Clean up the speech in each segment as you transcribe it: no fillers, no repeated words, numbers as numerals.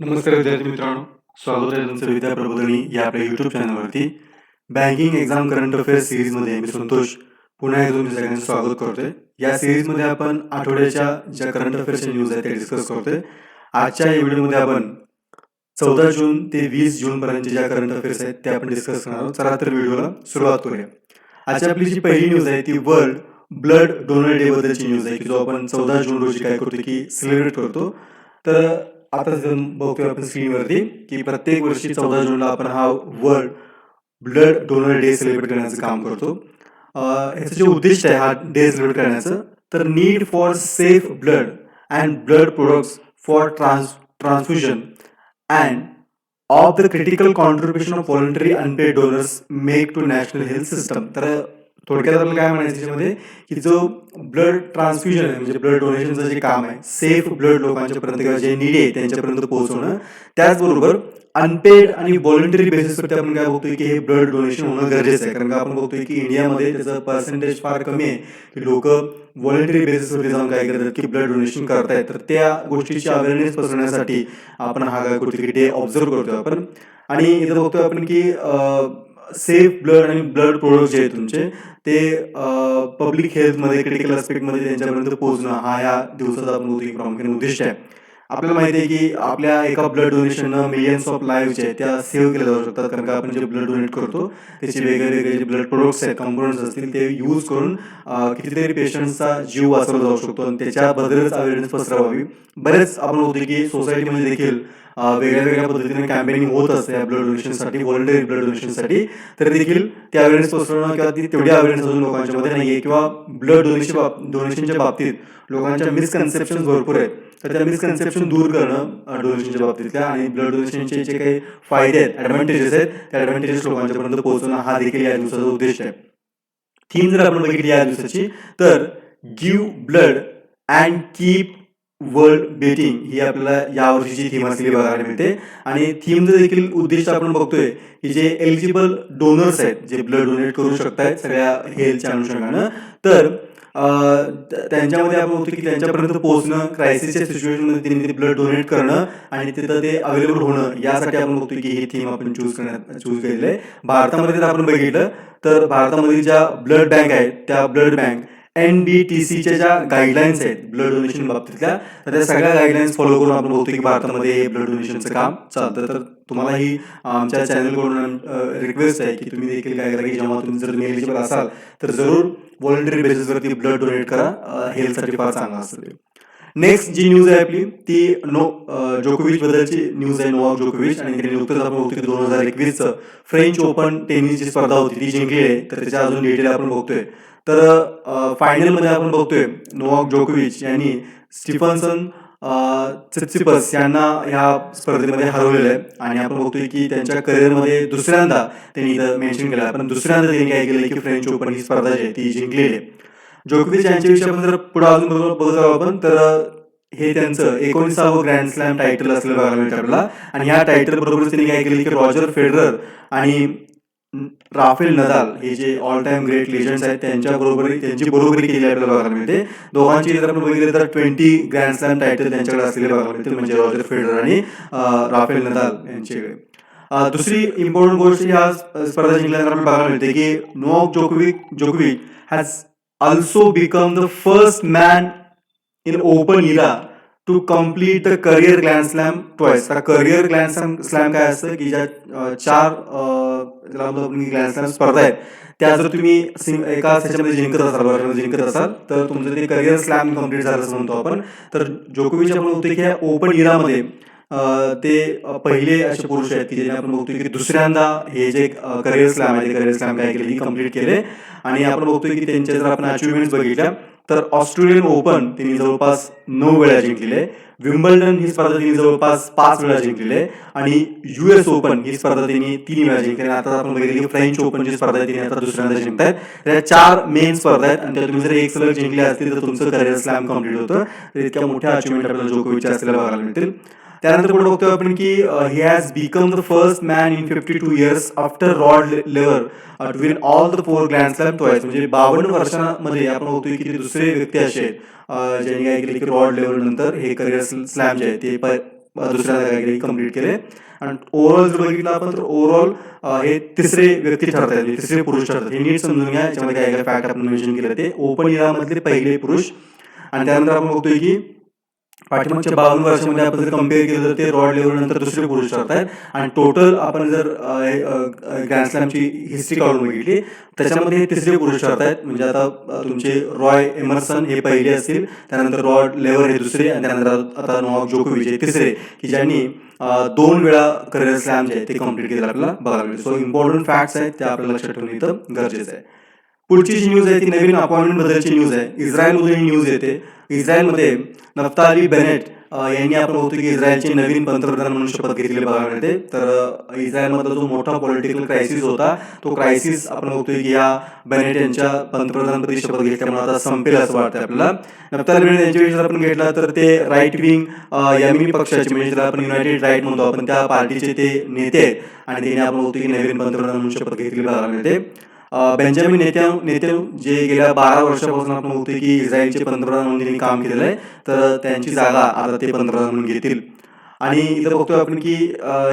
नमस्कार विद्यार्थी मित्रांनो, स्वागत आहे तुमचं विद्या प्रबोधिनी या आपल्या यूट्यूब चॅनलवरती. बँकिंग एक्झाम करंट अफेअर्स सीरीजमध्ये मी संतोष पुन्हा एकदा तुमच्या सगळ्यांचं स्वागत करतोय. या सीरीजमध्ये आपण आठवड्याच्या ज्या करंट अफेअर्सच्या न्यूज आहेत ते डिस्कस करतोय. आजच्या या व्हिडिओमध्ये आपण 14 जून ते 20 जूनपर्यंत ज्या करंट अफेअर्स आहेत ते आपण डिस्कस करणार आहोत. चला तर व्हिडिओला सुरुवात करूया. आजची आपली जी पहिली न्यूज आहे ती वर्ल्ड ब्लड डोनर डे बद्दलची न्यूज आहे की जो आपण 14 जून रोजी काय करतो की सेलिब्रेट करतो. तर आता बघतोय आपण स्क्रीनवरती की प्रत्येक वर्षी 14 जूनला आपण हा world blood donor day celebrate करण्याचं काम करतो. ह्याचं जे उद्दिष्ट आहे हा डे सेलिब्रेट करण्याचं, तर need for safe blood and blood products for transfusion and of the critical contribution of voluntary unpaid donors make to national health system. तर थोडक्यात आपल्याला काय म्हणायचं त्याच्यामध्ये की जो ब्लड ट्रान्सफ्युजन आहे म्हणजे ब्लड डोनेशनचं जे काम आहे, सेफ ब्लड लोकांच्यापर्यंत किंवा जे नीड आहे त्यांच्यापर्यंत पोहोचवणं, त्याचबरोबर अनपेड आणि व्हॉलंटरी बेसिसवरती आपण काय बघतोय की हे ब्लड डोनेशन होणं गरजेचं आहे. कारण का आपण बघतोय की इंडियामध्ये त्याचं पर्सेंटेज फार कमी आहे की लोक व्हॉलंटरी बेसिसवरती जाऊन काय करतात की ब्लड डोनेशन करतायत. तर त्या गोष्टीची अवेअरनेस पसरवण्यासाठी आपण हा काय करतो की डे ऑब्झर्व करतोय आपण. आणि इथं बघतोय आपण की सेफ ब्लड आणि ब्लड प्रोडक्ट जे आहेत तुमचे ते पब्लिक हेल्थमध्ये क्रिटिकल ॲस्पेक्टमध्ये त्यांच्यापर्यंत पोहोचणं हा या दिवसाचा आपण बघतो की प्रामुख्याने उद्दिष्ट आहे. आपल्याला माहिती आहे की आपल्या एका ब्लड डोनेशननं मिलियन्स ऑफ लाईव्ह जे आहेत त्या सेव्ह केल्या जाऊ शकतात. कारण का आपण जे ब्लड डोनेट करतो त्याचे वेगळे जे ब्लड प्रोडक्ट्स आहेत, कंपोनंट्स असतील ते यूज करून कितीतरी पेशंट्सचा जीव वाचवला जाऊ शकतो आणि त्याच्याबद्दलच अवेअरनेस पसरवावी. बरेच आपण होते की सोसायटीमध्ये देखील वेगळ्या वेगळ्या पद्धतीने कॅम्पेनिंग होत असते या ब्लड डोनेशनसाठी, व्हॉलंटरी ब्लड डोनेशनसाठी. तर देखील ते अवेअरनेस पसरवणं किंवा ती तेवढी अवेअरनेस अजून लोकांच्यामध्ये नाही आहे किंवा ब्लड डोनेशनच्या बाबतीत लोकांच्या मिसकन्सेप्शन भरपूर आहेत. तर त्या मिसकन्सेप्शन दूर करणं डोनेशनच्या बाबतीतल्या आणि ब्लड डोनेशनचे जे काही फायदे आहेत, ॲडव्हान्टेजेस आहेत, त्या ॲडव्हान्टेजेस लोकांच्यापर्यंत पोहोचवणं हा देखील या दिवसाचा उद्देश आहे. थीम जर आपण बघितली या दिवसाची तर give blood and keep world beating ही आपल्याला यावर्षीची थीम असलेली बघायला मिळते. आणि थीमचं देखील उद्दिष्ट आपण बघतोय की जे एलिजिबल डोनर्स आहेत, जे ब्लड डोनेट करू शकतायत सगळ्या हेल्थच्या अनुषंगानं, तर त्यांच्यामध्ये आपण बघतो की त्यांच्यापर्यंत पोहोचणं, क्रायसिसच्या सिच्युएशनमध्ये त्यांनी ते ब्लड डोनेट करणं आणि तिथं ते अवेलेबल होणं, यासाठी आपण बघतो की ही थीम आपण चूज केलेली आहे. भारतामध्ये जर आपण बघितलं तर भारतामध्ये ज्या ब्लड बँक आहेत त्या ब्लड बँक NBTCच्या ज्या गाईडलाईन्स आहेत ब्लड डोनेशन बाबतीतल्या, तर त्या सगळ्या गाईडलाईन्स फॉलो करून आपण बघतो की भारतामध्ये हे ब्लड डोनेशनचं काम चालतं. तर तुम्हालाही आमच्या चॅनलकडून रिक्वेस्ट आहे की तुम्ही देखील काय करा की जेव्हा तुम्ही एलिजिबल असाल तर जरूर व्हॉलंटरी बेसिसवरती ब्लड डोनेट करा. हेल्थसाठी फार चांगलं असतं ते. नेक्स्ट जी न्यूज आहे आपली ती जोकोविच बद्दलची न्यूज आहे. नोवाक जोकोविच आणि त्यांनी नुकतंच आपण बघतो की 2021चं फ्रेंच ओपन टेनिसची स्पर्धा होती ती जिंकली आहे. तर त्याच्या अजून डिटेल आपण बघतोय. तर फायनलमध्ये आपण बघतोय नोवाक जोकोविच यांनी स्टीफनसन सित्सिपस यांना ह्या स्पर्धेमध्ये हरवलेलं आहे. आणि आपण बघतोय की त्यांच्या करिअरमध्ये दुसऱ्यांदा त्यांनी इथं मेन्शन केलं आहे, पण दुसऱ्यांदा त्यांनी काय केलं की फ्रेंच ओपन ही स्पर्धा जी आहे ती जिंकलेली आहे. जोकोविच यांच्याविषयी आपण जर पुढे अजून बघत आहोत आपण तर हे त्यांचं 19वे ग्रँड स्लॅम टायटल असलेलं बघायला मिळतं आपल्याला. आणि ह्या टायटल बरोबरच त्यांनी काय केलं की रॉजर फेडरर आणि राफेल नदाल हे जे ऑल टाइम ग्रेट लेजंड्स आहेत त्यांची बरोबरी केली आपल्याला बघायला मिळते. दोघांची जर आपण बघितलं तर 20 ग्रँड स्लॅम टायटल त्यांच्याकडे असलेले बघायला मिळतील, म्हणजे रॉजर फेडरर आणि राफेल नदाल यांच्याकडे. दुसरी इम्पॉर्टंट गोष्ट ह्या स्पर्धा जिंकल्यानंतर आपल्याला बघायला मिळते की नोवाक जोकोविच has also become the first man in open era to complete the career Grand Slam twice. तर career Grand Slam काय असतं की ज्या 4 ग्रँड स्लॅम स्पर्धा आहेत त्या जर तुम्ही एका ह्याच्यामध्ये जिंकत असाल तर तुमचं ते करिअर स्लॅम कम्प्लीट झालं असं म्हणतो आपण. तर जोकोविच आपण बघतोय की ओपन इरामध्ये ते पहिले असे पुरुष आहेत की ज्यांनी आपण बघतोय की दुसऱ्यांदा हे जे करिअर स्लॅम आहे ते करिअर स्लॅम काय केले की कम्प्लीट केले. आणि आपण बघतोय की त्यांच्या जर आपण अचिव्हमेंट्स बघितल्या तर ऑस्ट्रेलियन ओपन त्यांनी जवळपास 9 वेळा जिंकलेले, विम्बल्डन ही स्पर्धा त्यांनी जवळपास 5 वेळा जिंकलेले आणि US ओपन ही स्पर्धा त्यांनी 3 वेळा जिंकली. आता आपण बघितलं की फ्रेंच ओपनची स्पर्धा त्यांनी आता दुसऱ्यांदा जिंकतायत. त्या 4 मेन स्पर्धा आहेत आणि त्या तुम्ही जर एक सलग जिंकल्या असतील तर तुमचं करिअर स्लॅम कम्प्लीट होतं. तर इतक्या मोठ्या अचिव्हमेंट आपल्याला जोकोविच असलेल्या बघायला मिळतील. त्यानंतर पुढे बघतोय आपण की he has become the first man in 52 years after Rod Laver to win all the 4 grand slam twice. म्हणजे 52 वर्षांमध्ये आपण बघतोय की ते दुसरे व्यक्ती असे आहेत ज्यांनी काय केले की रॉड लेव्हल नंतर हे करिअर स्लॅम जे आहे ते दुसऱ्या जागी कंप्लीट केले. आणि ओव्हरऑल जर बघितलं आपण तर ओव्हरऑल हे तिसरे व्यक्ती ठरतात, म्हणजे तिसरे पुरुष ठरतात. हे नीट समजून घ्या. याच्यामध्ये काय काय फॅक्ट आपण मेन्शन केलं ते ओपन इरामधले पहिले पुरुष. आणि त्यानंतर आपण बघतोय की पाठीमागच्या 52 वर्षामध्ये आपण जर कंपेअर केलं तर ते रॉड लेव्हल नंतर दुसरे पुरुष ठरतात. आणि टोटल आपण जर ग्रँड स्लॅमची हिस्ट्री काढून बघितली त्याच्यामध्ये हे तिसरे पुरुष ठरतात. म्हणजे आता तुमचे रॉय एमर्सन हे पहिले असतील, त्यानंतर रॉड लेव्हल हे दुसरे, आणि त्यानंतर आता नोवाक जोकोविच हे तिसरे, की ज्यांनी 2 वेळा करिअर स्लॅम जे आहे ते कंप्लीट केलं आपल्याला बघायला मिळते. सो इम्पॉर्टंट फॅक्ट्स आहेत त्या आपल्याला लक्षात ठेवणं इथं गरजेचं आहे. पुढची जी न्यूज आहे ती नवीन अपॉइंटमेंट बद्दलची न्यूज आहे. इस्रायलमधून ही न्यूज येते. इस्रायलमध्ये नफ्ताली बेनेट यांनी आपण बघतो की इस्रायलचे नवीन पंतप्रधान म्हणून शपथ घेतलेली बघायला मिळते. तर इस्रायलमधला जो मोठा पॉलिटिकल क्रायसिस होता तो क्रायसिस आपण बघतोय की या बेनेट यांच्या पंतप्रधानपदी शपथ घेतल्यामुळे आता संपेल असं वाटतं आपल्याला. नफ्ताली बेनेट यांच्याविषयी जर आपण घेतला तर ते राईट विंग यमिनी पक्षाचे, म्हणजे ज्याला आपण युनायटेड राईट म्हणतो आपण, त्या पार्टीचे ते नेते आहेत. आणि त्यांनी आपण बघतो की नवीन पंतप्रधान म्हणून शपथ घेतलेली बघायला मिळते. बेंजामिन नेत्यानू जे गेल्या 12 वर्षापासून आपण बघतोय की इस्रायलचे पंतप्रधान म्हणून त्यांनी काम केलेलं आहे, तर त्यांची जागा आता ते पंतप्रधान म्हणून घेतील. आणि इथं बघतोय आपण की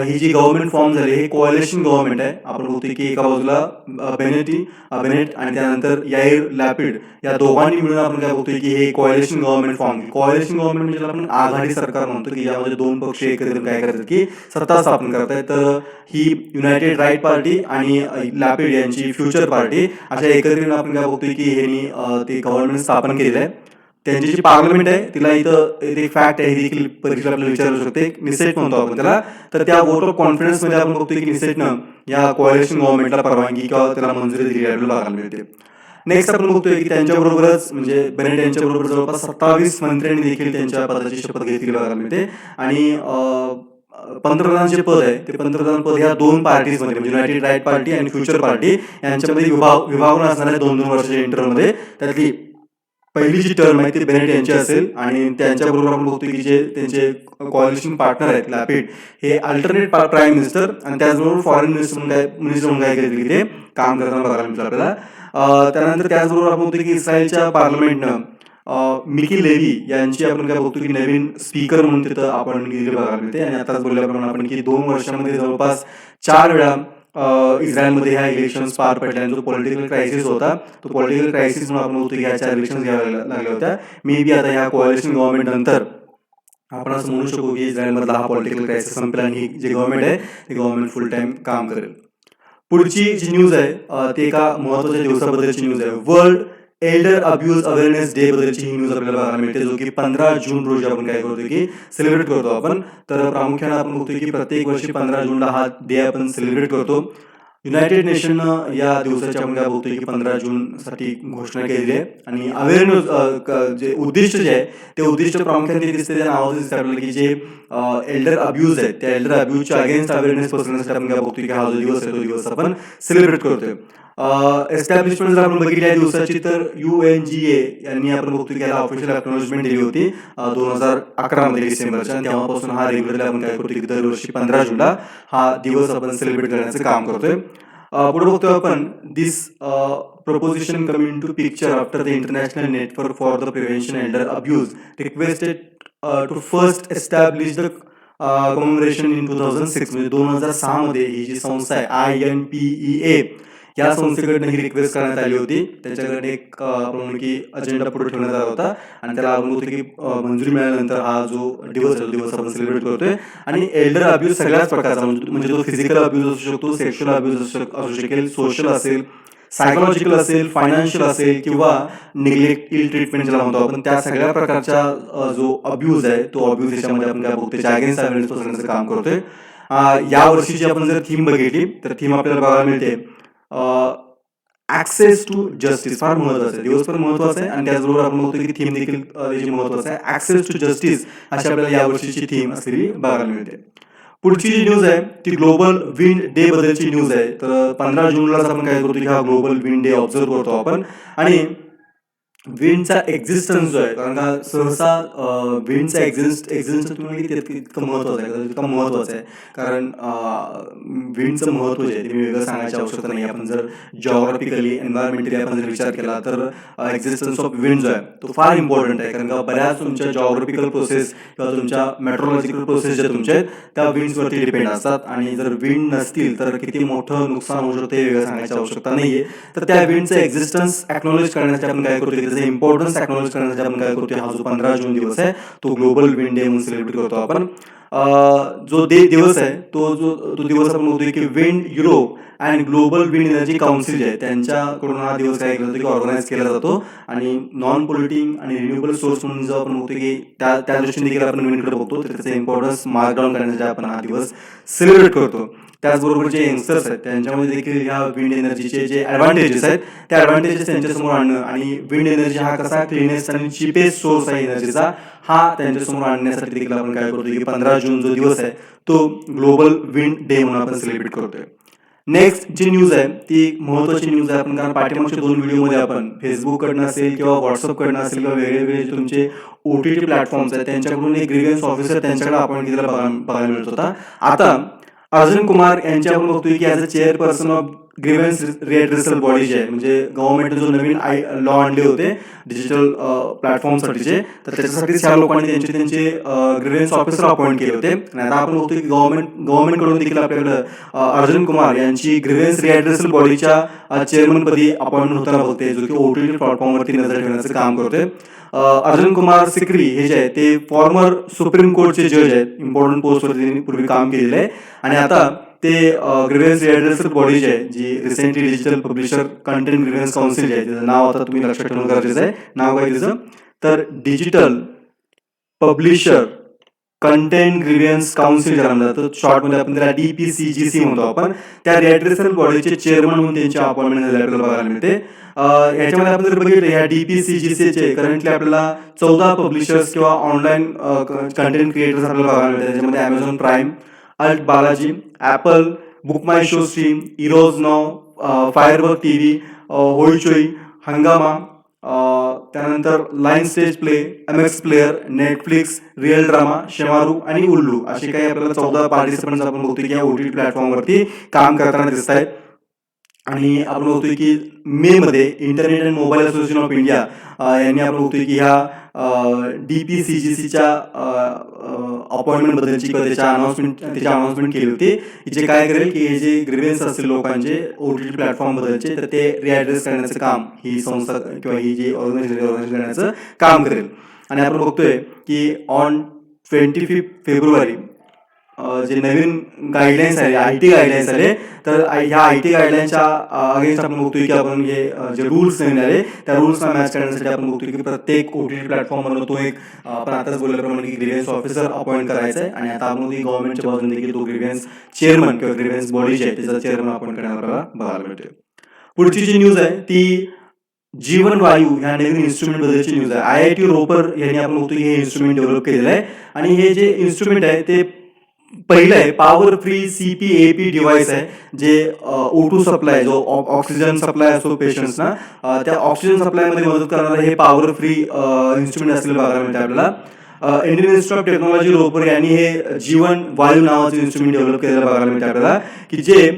ही जी गव्हर्नमेंट फॉर्म झाली हे कोअलिशन गव्हर्नमेंट आहे. आपण बघतोय की एका बाजूला बेनेट आणि त्यानंतर याईर लॅपिड या दोघांनी मिळून आपण काय बघतोय की हे coalition government form. Coalition government म्हणजे आपण आघाडी सरकार म्हणतो, की यामध्ये 2 पक्ष एकत्रित काय करतात की सत्ता स्थापन करतायत. तर ही युनायटेड राईट पार्टी आणि लॅपिड यांची फ्युचर पार्टी अशा एकत्रित आपण काय बघतोय की ह्यांनी ते गव्हर्नमेंट स्थापन केलेलं आहे. त्यांची जी पार्लमेंट आहे तिला इथं एक फॅक्ट आहे, ही देखील परीक्षेला आपल्याला विचारू शकते, निसेट म्हणतो आपण त्याला. तर त्या वोट ऑफ कॉन्फिडन्समध्ये आपण बघतोय की निसेटनं या कोअलिशन गव्हर्नमेंटला परवानगी किंवा त्याला मंजुरी दिली आपल्याला बघायला मिळते. नेक्स्ट आपण बघतोय की त्यांच्याबरोबरच म्हणजे बेनेट यांच्याबरोबर जवळपास 27 मंत्र्यांनी देखील त्यांच्या पदाची शपथ घेतलेली बघायला मिळते. आणि पंतप्रधान जे पद आहे ते पंतप्रधान पद ह्या 2 पार्टीजमध्ये म्हणजे युनायटेड राईट पार्टी आणि फ्युचर पार्टी यांच्यामध्ये विभागून असणाऱ्या 2-2 वर्षाच्या इंटरव्हलमध्ये त्यातली पहिली जी टर्म आहे ती बेनेट यांची असेल. आणि त्यांच्याबरोबर आपण बघतो की जे त्यांचे कोअलिशन पार्टनर आहेत लॅपिड हे अल्टरनेट प्राईम मिनिस्टर आणि त्याचबरोबर फॉरेन मिनिस्टर म्हणून काय केले ते काम करताना बघायला मिळतं आपल्याला. त्यानंतर त्याचबरोबर आपण बघतो की इस्रायलच्या पार्लमेंटनं मिकी लेवी यांची आपण काय बघतो की नवीन स्पीकर म्हणून तिथं आपण गेलेली बघायला मिळते. आणि आताच बोलल्याप्रमाणे आपण की 2 वर्षामध्ये जवळपास 4 वेळा इस्रायलमध्ये ह्या इलेक्शन्स पार पडल्या. आणि जो पॉलिटिकल क्रायसिस होता तो पॉलिटिकल क्रायसिस म्हणून आपण बघतो की ह्या 4 इलेक्शन्स घ्याव्या लागल्या होत्या. मे बी आता ह्या कोअलिशन गव्हर्नमेंट नंतर आपण असं म्हणू शकू की इस्रायलमधला हा पॉलिटिकल क्रायसिस संपेल आणि ही जे गव्हर्नमेंट आहे ते गव्हर्नमेंट फुल टाइम काम करेल. पुढची जी न्यूज आहे ती एका महत्त्वाच्या दिवसाबद्दलची न्यूज आहे. World Elder abuse awareness day बद्दलची ही न्यूज आपल्याला बघायला मिळते, जो की 15 जून रोजी आपण काय करतो की सेलिब्रेट करतो आपण. तर प्रामुख्याने आपण बघतो की प्रत्येक वर्षी 15 जूनला हा डे आपण सेलिब्रेट करतो. युनायटेड नेशननं या दिवसाची आपण काय बघतोय की 15 जूनसाठी घोषणा केलेली आहे. आणि अवेअरनेस जे उद्दिष्ट जे आहे ते उद्दिष्ट प्रामुख्याने दिसते त्या नावाचं दिसतं आपल्याला की जे एल्डर अब्यूज आहेत त्या एल्डर अब्यूजच्या अगेन्स्ट अवेअरनेस पसरवण्यासाठी आपण काय बघतोय की हा जो दिवस आहे तो दिवस आपण सेलिब्रेट करतोय. एस्टॅब्लिशमेंट जर आपण बघितली या दिवसाची तर UNGA यांनी आपण बघतोय की याला ऑफिशियल अॅक्नॉलेजमेंट दिली होती 2011 मध्ये डिसेंबरच्या. आणि तेव्हापासून हा रेग्युलरली आपण काय करतोय की दरवर्षी 15 जूनला हा दिवस आपण सेलिब्रेट करण्याचं काम करतोय. पुढे बघतोय आपण दिस proposition come into picture after the International Network for the Prevention of Elder Abuse requested to first establish the commemoration in 2006. म्हणजे 2006 मध्ये ही जी संस्था आहे INPEA या संस्थेकडनं ही रिक्वेस्ट करण्यात आली होती. त्याच्याकडे एक आपण की अजेंडा पुढे ठेवण्यात आला होता आणि त्याला आपण होतं की मंजुरी मिळाल्यानंतर हा जो दिवस आहे तो दिवस आपण सेलिब्रेट करतोय. आणि एल्डर अब्यूज सगळ्याच प्रकारचा म्हणजे तो फिजिकल अब्यूज असू शकतो, सेक्शुअल अब्यूज असू शकेल, सोशल असेल, सायकोलॉजिकल असेल, फायनान्शियल असेल किंवा निग्लेक्ट इल ट्रीटमेंट ज्याला म्हणतो आपण, त्या सगळ्या प्रकारचा जो अब्यूज आहे तो अब्यूज याच्यामध्ये आपण काय बघतोय त्याच्या अगेन्स्ट अवेअरनेस पसरवण्याचं काम करतोय. या वर्षीची आपण जर थीम बघितली तर थीम आपल्याला बघायला मिळते ऍक्सेस टू जस्टिस. फार महत्वाचं आहे, दिवस पण महत्वाचा आहे आणि त्याचबरोबर आपण बघतो की थीम देखील त्याची महत्वाचं आहे. ऍक्सेस टू जस्टिस अशी आपल्याला या वर्षीची थीम असलेली बघायला मिळते. पुढची जी न्यूज आहे ती ग्लोबल विंड डे बद्दलची न्यूज आहे. तर 15 जूनलाच आपण काय करतो की हा ग्लोबल विंड डे ऑब्झर्व करतो आपण. आणि विंडचा एक्झिस्टन्स जो आहे, कारण का सहसा विंडचा एक्झिस्टन्स तुम्ही इतकं महत्त्वाचं आहे, इतकं महत्त्वाचं आहे. कारण विंडचं महत्त्व जे आहे ते मी वेगळं सांगायची आवश्यकता नाही. आपण जर जॉग्राफिकली, एन्व्हायरमेंटली आपण जर विचार केला तर एक्झिस्टन्स ऑफ विंड जो आहे तो फार इम्पॉर्टंट आहे. कारण का बऱ्याच तुमच्या जॉग्राफिकल प्रोसेस किंवा तुमच्या मेट्रोलॉजिकल प्रोसेस ज्या तुमच्या आहेत त्या विंड्सवरती डिपेंड असतात, आणि जर विंड नसतील तर किती मोठं नुकसान होऊ शकतं हे वेगळं सांगायची आवश्यकता नाही आहे. तर त्या विंडचं एक्झिस्टन्स एक्नॉलेज करण्यासाठी आपण काय करतो, त्याचं इम्पॉर्टन्स एक्नॉलेज करण्यासाठी आपण काय करतो, हा जो 15 जून दिवस आहे तो ग्लोबल विंड डे म्हणून सेलिब्रेट करतो आपण. जो दिवस आहे तो दिवस आपण बघतोय की wind Europe and global wind energy council जे आहे त्यांच्याकडून हा दिवस काय केला जातो की ऑर्गनाईज केला जातो. आणि नॉन पोल्युटिंग आणि रिन्युएबल सोर्स म्हणून जो आपण बघतो की त्या दृष्टीने देखील आपण विंडकडे बघतो, तर त्याचं इम्पॉर्टन्स मार्क डाऊन करण्यासाठी आपण हा दिवस सेलिब्रेट करतो. त्याचबरोबर जे यंगस्टर्स आहेत त्यांच्यामध्ये देखील ह्या विंड एनर्जीचे जे ॲडव्हान्टेजेस आहेत त्या ॲडव्हान्टेजेस त्यांच्यासमोर आणणं, आणि विंड एनर्जी हा कसा क्लिनेस्ट आणि चीपेस्ट सोर्स आहे एनर्जीचा हा त्यांच्यासमोर आणण्यासाठी देखील आपण काय करतो की 15 जून जो दिवस आहे तो ग्लोबल विंड डे म्हणून आपण सेलिब्रेट करतोय. नेक्स्ट जी न्यूज आहे ती महत्त्वाची न्यूज आहे. आपण कारण पाठीमागच्या 2 व्हिडिओमध्ये आपण फेसबुककडनं असेल किंवा व्हॉट्सअपकडनं असेल किंवा वेगळे जे तुमचे OTT प्लॅटफॉर्म्स आहेत त्यांच्याकडून एक ग्रीव्हन्स ऑफिसर त्यांच्याकडे अपॉइंट केलेला बघायला मिळत होता. आता अर्जुन कुमार यांची आपण बघतोय की as a chairperson of grievance redressal body जे आहे, म्हणजे गव्हर्नमेंटने जो नवीन लॉ आणले होते डिजिटल प्लॅटफॉर्मसाठीचे, तर त्याच्यासाठीच ह्या लोकांनी त्यांचे ग्रीव्हन्स ऑफिसर अपॉइंट केले होते. आणि आता आपण बघतोय की गव्हर्नमेंटकडून देखील आपल्याकडं अर्जुन कुमार यांची ग्रीव्हन्स रिएड्रेसल बॉडीच्या चेअरमनपदी अपॉइंटमेंट होताना बघते, जो की OTT प्लॅटफॉर्मवरती नजर ठेवण्याचं काम करतोय. अर्जुन कुमार सिकरी हे जे आहे ते फॉर्मर सुप्रीम कोर्टचे जज आहेत, इम्पॉर्टंट पोस्टवरती त्यांनी पूर्वी काम केलेलं आहे. आणि आता ते ग्रीव्हन्स रिएड्रेसल बॉडी जी आहे, जी recently digital publisher content grievance council जे आहे, त्याचं नाव आता तुम्ही लक्षात ठेवणं गरजेचं आहे. नाव काय त्याचं, तर digital publisher content grievance council ज्याला म्हणतात, तर शॉर्टमध्ये आपण त्याला DPCGC म्हणतो आपण. त्या रिएड्रेसल बॉडीचे चेअरमन म्हणून त्यांची अपॉइंटमेंट झालेली आपल्याला बघायला मिळते. याच्यामध्ये आपण जर बघितलं ह्या DPCGCचे करंटली आपल्याला 14 पब्लिशर्स किंवा ऑनलाईन कंटेंट क्रिएटर्स आपल्याला बघायला मिळतात. त्याच्यामध्ये Amazon Prime, Alt Balaji, Apple, Book My Show Stream, Eros Now, Firework TV, Hoichoi, Hungama, त्यानंतर Lionsgate Play, MX Player, Netflix, Reel Drama, Shemaroo आणि उल्लू असे काही आपल्याला 14 पार्टिसिपंट्स आपण बघतोय की या OTT प्लॅटफॉर्मवरती काम करताना दिसत आहेत. आणि आपण बघतोय की मेमध्ये internet and mobile association of India यांनी आपण बघतोय की ह्या DPCGCच्या अपॉइंटमेंटबद्दलची किंवा त्याची अनाउन्समेंट केली होती, जे काय करेल की हे जे ग्रीव्हन्स असतील लोकांचे OTT प्लॅटफॉर्मबद्दलचे, तर ते रिॲड्रेस करण्याचं काम ही संस्था किंवा ही जी ऑर्गनायझेशन करण्याचं काम करेल. आणि आपण बघतोय की ऑन 25 फेब्रुवारी जे नवीन गाईडलाईन्स आले, IT गाईडलाईन्स आले, तर ह्या IT गाईडलाईन्सच्या अगेन्स्ट आपण बघतोय की आपण जे रूल्स नवीन आले त्या रूल्सला मॅच करण्यासाठी आपण बघतोय की प्रत्येक OTT प्लॅटफॉर्मवरून तो एक आपण आताच बोलल्याप्रमाणे की ग्रीव्हन्स ऑफिसर अपॉइंट करायचा आहे. आणि आता आपण गव्हर्नमेंटच्या बाजूने देखील तो ग्रीव्हन्स चेअरमन किंवा ग्रीव्हन्स बॉडी जे आहे त्याचा चेअरमन अपॉइंट करण्यात आपल्याला बघायला मिळते. पुढची जी न्यूज आहे ती जीवन वायू ह्या नवीन इन्स्ट्रुमेंट बद्दलची न्यूज आहे. IIT रोपर यांनी आपण बघतो हे इन्स्ट्रुमेंट डेव्हलप केलेलं आहे. आणि हे जे इन्स्ट्रुमेंट आहे ते पहिलं आहे पॉवर फ्री CPAP डिव्हाइस आहे, जे O2 सप्लाय जो ऑक्सिजन सप्लाय असतो पेशंट्सना, त्या ऑक्सिजन सप्लायमध्ये मदत करणारं हे पॉवर फ्री इन्स्ट्रुमेंट असलेलं बघायला मिळते आपल्याला. Indian Institute of Technology Ropar यांनी हे जीवन वायू नावाचं इन्स्ट्रुमेंट डेव्हलप केलेलं बघायला मिळते आपल्याला, की जे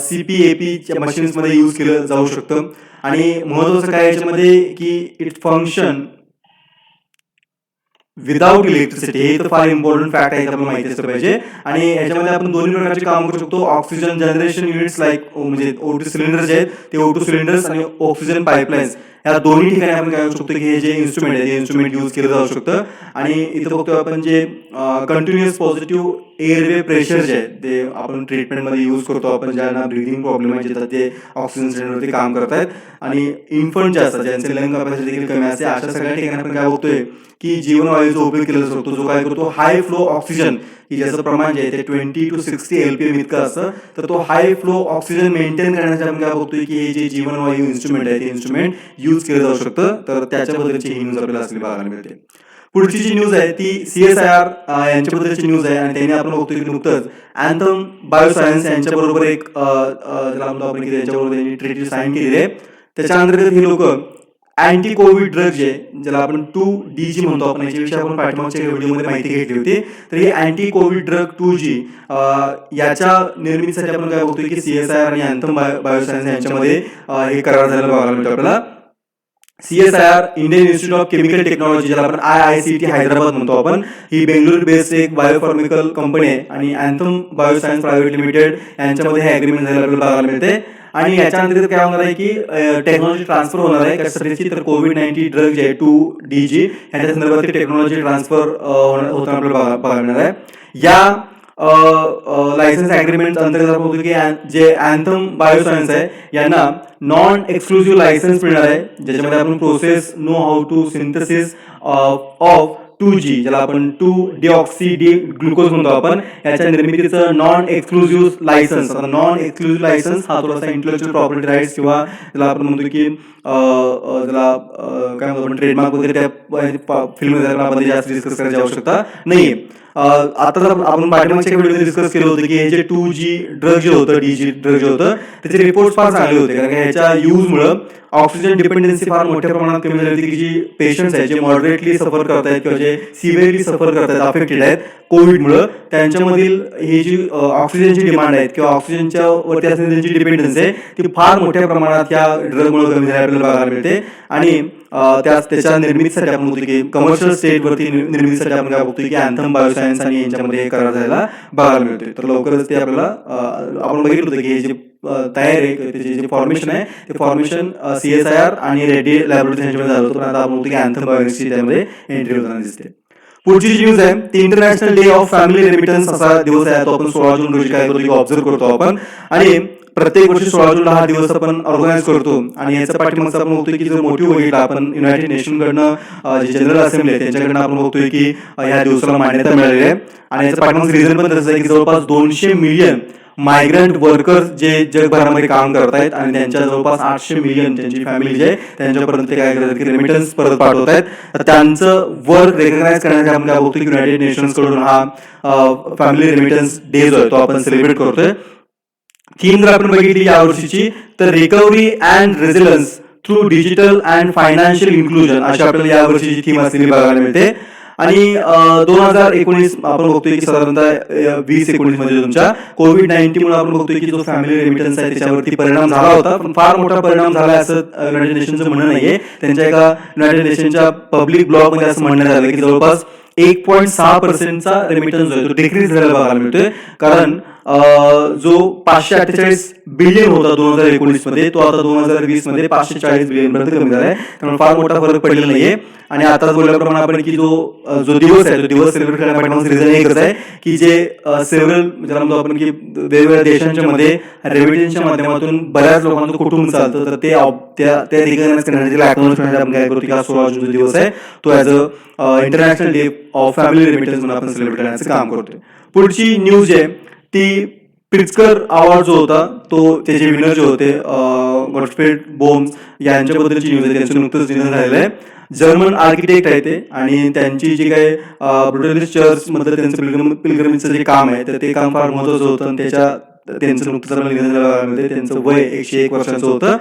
CPAPच्या मशीन्समध्ये यूज केलं जाऊ शकतं. आणि महत्त्वाचं काय याच्यामध्ये की इट फंक्शन विदाउट इलेक्ट्रिसिटी, हे तर फार इम्पॉर्टंट फॅक्ट आहे, आपल्याला माहिती असलं पाहिजे. आणि याच्यामध्ये आपण दोन्ही प्रकारचे काम करू शकतो. ऑक्सिजन जनरेशन युनिट्स म्हणजे O2 सिलेंडर्स जे आहेत ते O2 सिलेंडर्स आणि ऑक्सिजन पाईपलाईन्स या दोन्ही ठिकाणी आपण काय करू शकतो की हे जे इन्स्ट्रुमेंट आहे ते इन्स्ट्रुमेंट यूज केलं जाऊ शकतं. आणि इथं बघतो आपण जे कंटिन्युअस पॉझिटिव्ह एअरवे प्रेशर जे आहे ते आपण ट्रीटमेंटमध्ये यूज करतो. आपण ज्यांना ब्रिदिंग प्रॉब्लेम आहे येतात ते ऑक्सिजन सिलेंडरवरती काम करत आहेत. आणि इन्फंट जे असतात ज्यांचे लंग कॅपॅसिटी देखील कमी असते, अशा सगळ्या ठिकाणी आपण काय बघतोय की जीवनवायूचा उपयोग केला जातो, जो काय करतो हाय फ्लो ऑक्सिजन, की ज्याचं प्रमाण जे आहे ते 20 to 60 LPM इतकं असतं. तर तो हाय फ्लो ऑक्सिजन मेंटेन करण्यासाठी आपण काय बघतोय की हे जे जीवनवायू इन्स्ट्रुमेंट आहे ते इन्स्ट्रुमेंट यूज केलं जाऊ शकतं. तर त्याच्याबद्दलची ही न्यूज आपल्याला असली बघायला मिळते. पुढची जी न्यूज आहे ती CSIR यांच्याबद्दलची न्यूज आहे. आणि त्यांनी आपण बघतोय की नुकतंच अँथम बायोसायन्स यांच्याबरोबर एक ज्याला म्हणतो आपण की त्यांच्याबरोबर त्यांनी ट्रीटी साईन केलेली आहे. त्याच्या अंतर्गत ही लोक अँटी कोविड ड्रग जे ज्याला आपण 2DG म्हणतो आपण, याच्याविषयी आपण पाठीमागच्या व्हिडिओमध्ये माहिती घेतली होती. तर ही अँटी कोविड ड्रग 2G याच्या निर्मितीसाठी आपण काय बघतोय की CSIR आणि अँथम बायोसायन्स यांच्यामध्ये हे करार झालेला बघायला मिळतो आपल्याला. CSIR Indian Institute of chemical technology, ज्याला आपण IICT हैदराबाद म्हणतो आपण, ही बेंगळुरू बेस्ड एक बायोफार्मिकल कंपनी आहे आणि अँथम बायोसायन्स प्रायव्हेट लिमिटेड यांच्यामध्ये हे अग्रीमेंट झालेलं आपल्याला बघायला मिळते. आणि याच्या अंतर्गत काय होणार आहे की टेक्नॉलॉजी ट्रान्सफर होणार आहे कशासाठी, तर कोविड-19 ड्रग जे आहे 2DG याच्या संदर्भात टेक्नॉलॉजी ट्रान्सफर होताना आपल्याला बघायला मिळणार आहे. या लायसन्स अग्रीमेंट अंतर्गत आपण बघतो की जे अँथम बायोसायन्स आहे यांना नॉन एक्सक्लुझिव्ह लायसन्स मिळणार आहे, ज्याच्यामध्ये आपण process know how to synthesis of 2G, ज्याला आपण 2-डिऑक्सी डी ग्लुकोज म्हणतो आपण, याच्या निर्मितीचं नॉन एक्सक्लुझिव्ह लायसन्स. आता नॉन एक्सक्लुझिव्ह लायसन्स हा थोडासा इंटेलेक्चुअल प्रॉपर्टी राईट्स किंवा ज्याला आपण म्हणतो की ज्याला काय म्हणतो आपण ट्रेडमार्क वगैरे त्या फिल्ममध्ये जास्त डिस्कस करायची आवश्यकता नाहीये. आता जर आपण पाठीमागच्या व्हिडिओमध्ये डिस्कस केलं होतं की हे जे 2G ड्रग जे होतं, DG ड्रग जे होतं, त्याचे रिपोर्ट फार चांगले होते, कारण की ह्याच्या यूजमुळं ऑक्सिजन डिपेंडन्सी फार मोठ्या प्रमाणात कमी झाली होती, की जी पेशंट्स आहेत जे मॉडरेटली सफर करतायत किंवा जे सिव्हिअरली सफर करतायत, अफेक्टेड आहेत कोविडमुळं, त्यांच्यामधील ही जी ऑक्सिजनची डिमांड आहे किंवा ऑक्सिजनच्या वरती असणारी त्यांची डिपेंडन्सी आहे ती फार मोठ्या प्रमाणात या ड्रगमुळे कमी झाली आपल्याला बघायला मिळते. आणि त्याच्या निर्मितीसाठी आपण बघतो की कमर्शियल स्टेटवरती निर्मितीसाठी आपण काय बघतोय की अँथम बायोसायन्स आणि यांच्यामध्ये करार झालेला बघायला मिळतोय. तर लवकरच ते आपल्याला आपण बघितलं होतं की हे जे तयार आहे त्याचे जे फॉर्मेशन आहे ते फॉर्मेशन CSIR आणि रेड्डी लॅबोरेटरी यांच्यामध्ये झालं होतं. आता आपण बघतो की अँथम बायोसायन्सची त्यामध्ये एंट्री होताना दिसते. पुढची जी न्यूज आहे ती international day of family remittance असा दिवस आहे, तो आपण 16 जून रोजी काय करतो ऑब्झर्व करतो आपण. आणि प्रत्येक वर्षी 16 जूनला हा दिवस आपण ऑर्गनाईज करतो. आणि याच्या पाठीमागचं आपण बघतोय की जर मोटिव्ह बघितला आपण युनायटेड नेशनकडनं जे जनरल असेंब्ली आहे त्यांच्याकडनं आपण बघतोय की या दिवसाला मान्यता मिळालेली आहे. आणि याचं पाठीमागचं रिझन पण तसं आहे की जवळपास 200 मिलियन मायग्रंट वर्कर्स जे जगभरामध्ये काम करत आहेत आणि त्यांच्या जवळपास 800 मिलियन त्यांची फॅमिली जे त्यांच्यापर्यंत काय करतात की रेमिटन्स परत पाठवत आहेत. तर त्यांचं वर्क रेकग्नाइज करण्यासाठी आपण काय बघतोय की युनायटेड नेशन्स कडून हा फॅमिली रेमिटन्स डे जो आहे तो आपण सेलिब्रेट करतोय. थीम जर आपण बघितली यावर्षीची तर recovery and resilience through digital and financial inclusion अशी आपल्याला यावर्षीची थीम असलेली बघायला मिळते. आणि 2019 आपण बघतोय की साधारणतः 2019 मध्ये तुमच्या कोविड-19 मुळे आपण बघतोय की जो फॅमिली रेमिटन्स आहे त्याच्यावरती परिणाम झाला होता, पण फार मोठा परिणाम झाला असं युनायटेड नेशनचं म्हणणं नाहीये. त्यांच्या एका युनायटेड नेशनच्या पब्लिक ब्लॉगमध्ये असं म्हणण्यात आलं की जवळपास 1.6% रेमिटन्स जो आहे तो डिक्रीज झालेला बघायला मिळतोय. कारण जो 548 बिलियन होता 2019 मध्ये तो आता 2020 मध्ये 540 बिलियन पर्यंत कमी झालाय. त्यामुळे फार मोठा फरक पडलेला नाहीये. आणि आता बोलल्याप्रमाणे आपण की जो दिवस आहे तो दिवस सेलिब्रेट करण्यापाठी रिझन एकच आहे की जे सेव्हरल ज्याला म्हणतो आपण की वेगवेगळ्या देशांच्या मध्ये रेमिटन्सच्या माध्यमातून बऱ्याच लोकांचं कुटुंब चालतं, तर ते रिकग्नाइज करण्यासाठी अॅक्नॉलेज करण्यासाठी आपण काय करतो की हा 16 जूनचा दिवस आहे तो as a international day of family remittance म्हणून आपण सेलिब्रेट करण्याचं काम करतोय. पुढची न्यूज आहे ती प्रिट्झकर अवॉर्ड जो होता तो त्याचे विनर जे होते गॉटफ्रेड बोम्स यांच्याबद्दलची न्यूज आहे. त्यांचं नुकतंच निधन झालेलं आहे. जर्मन आर्किटेक्ट आहे ते आणि त्यांची जी काही ब्रुटलिस्ट चर्च मधलं त्यांचं पिलग्रमेजचं जे काम आहे तर ते काम फार महत्त्वाचं होतं आणि त्यांचं नुकतंच निधन झालं. त्यांचं वय 101 वर्षाचं होतं.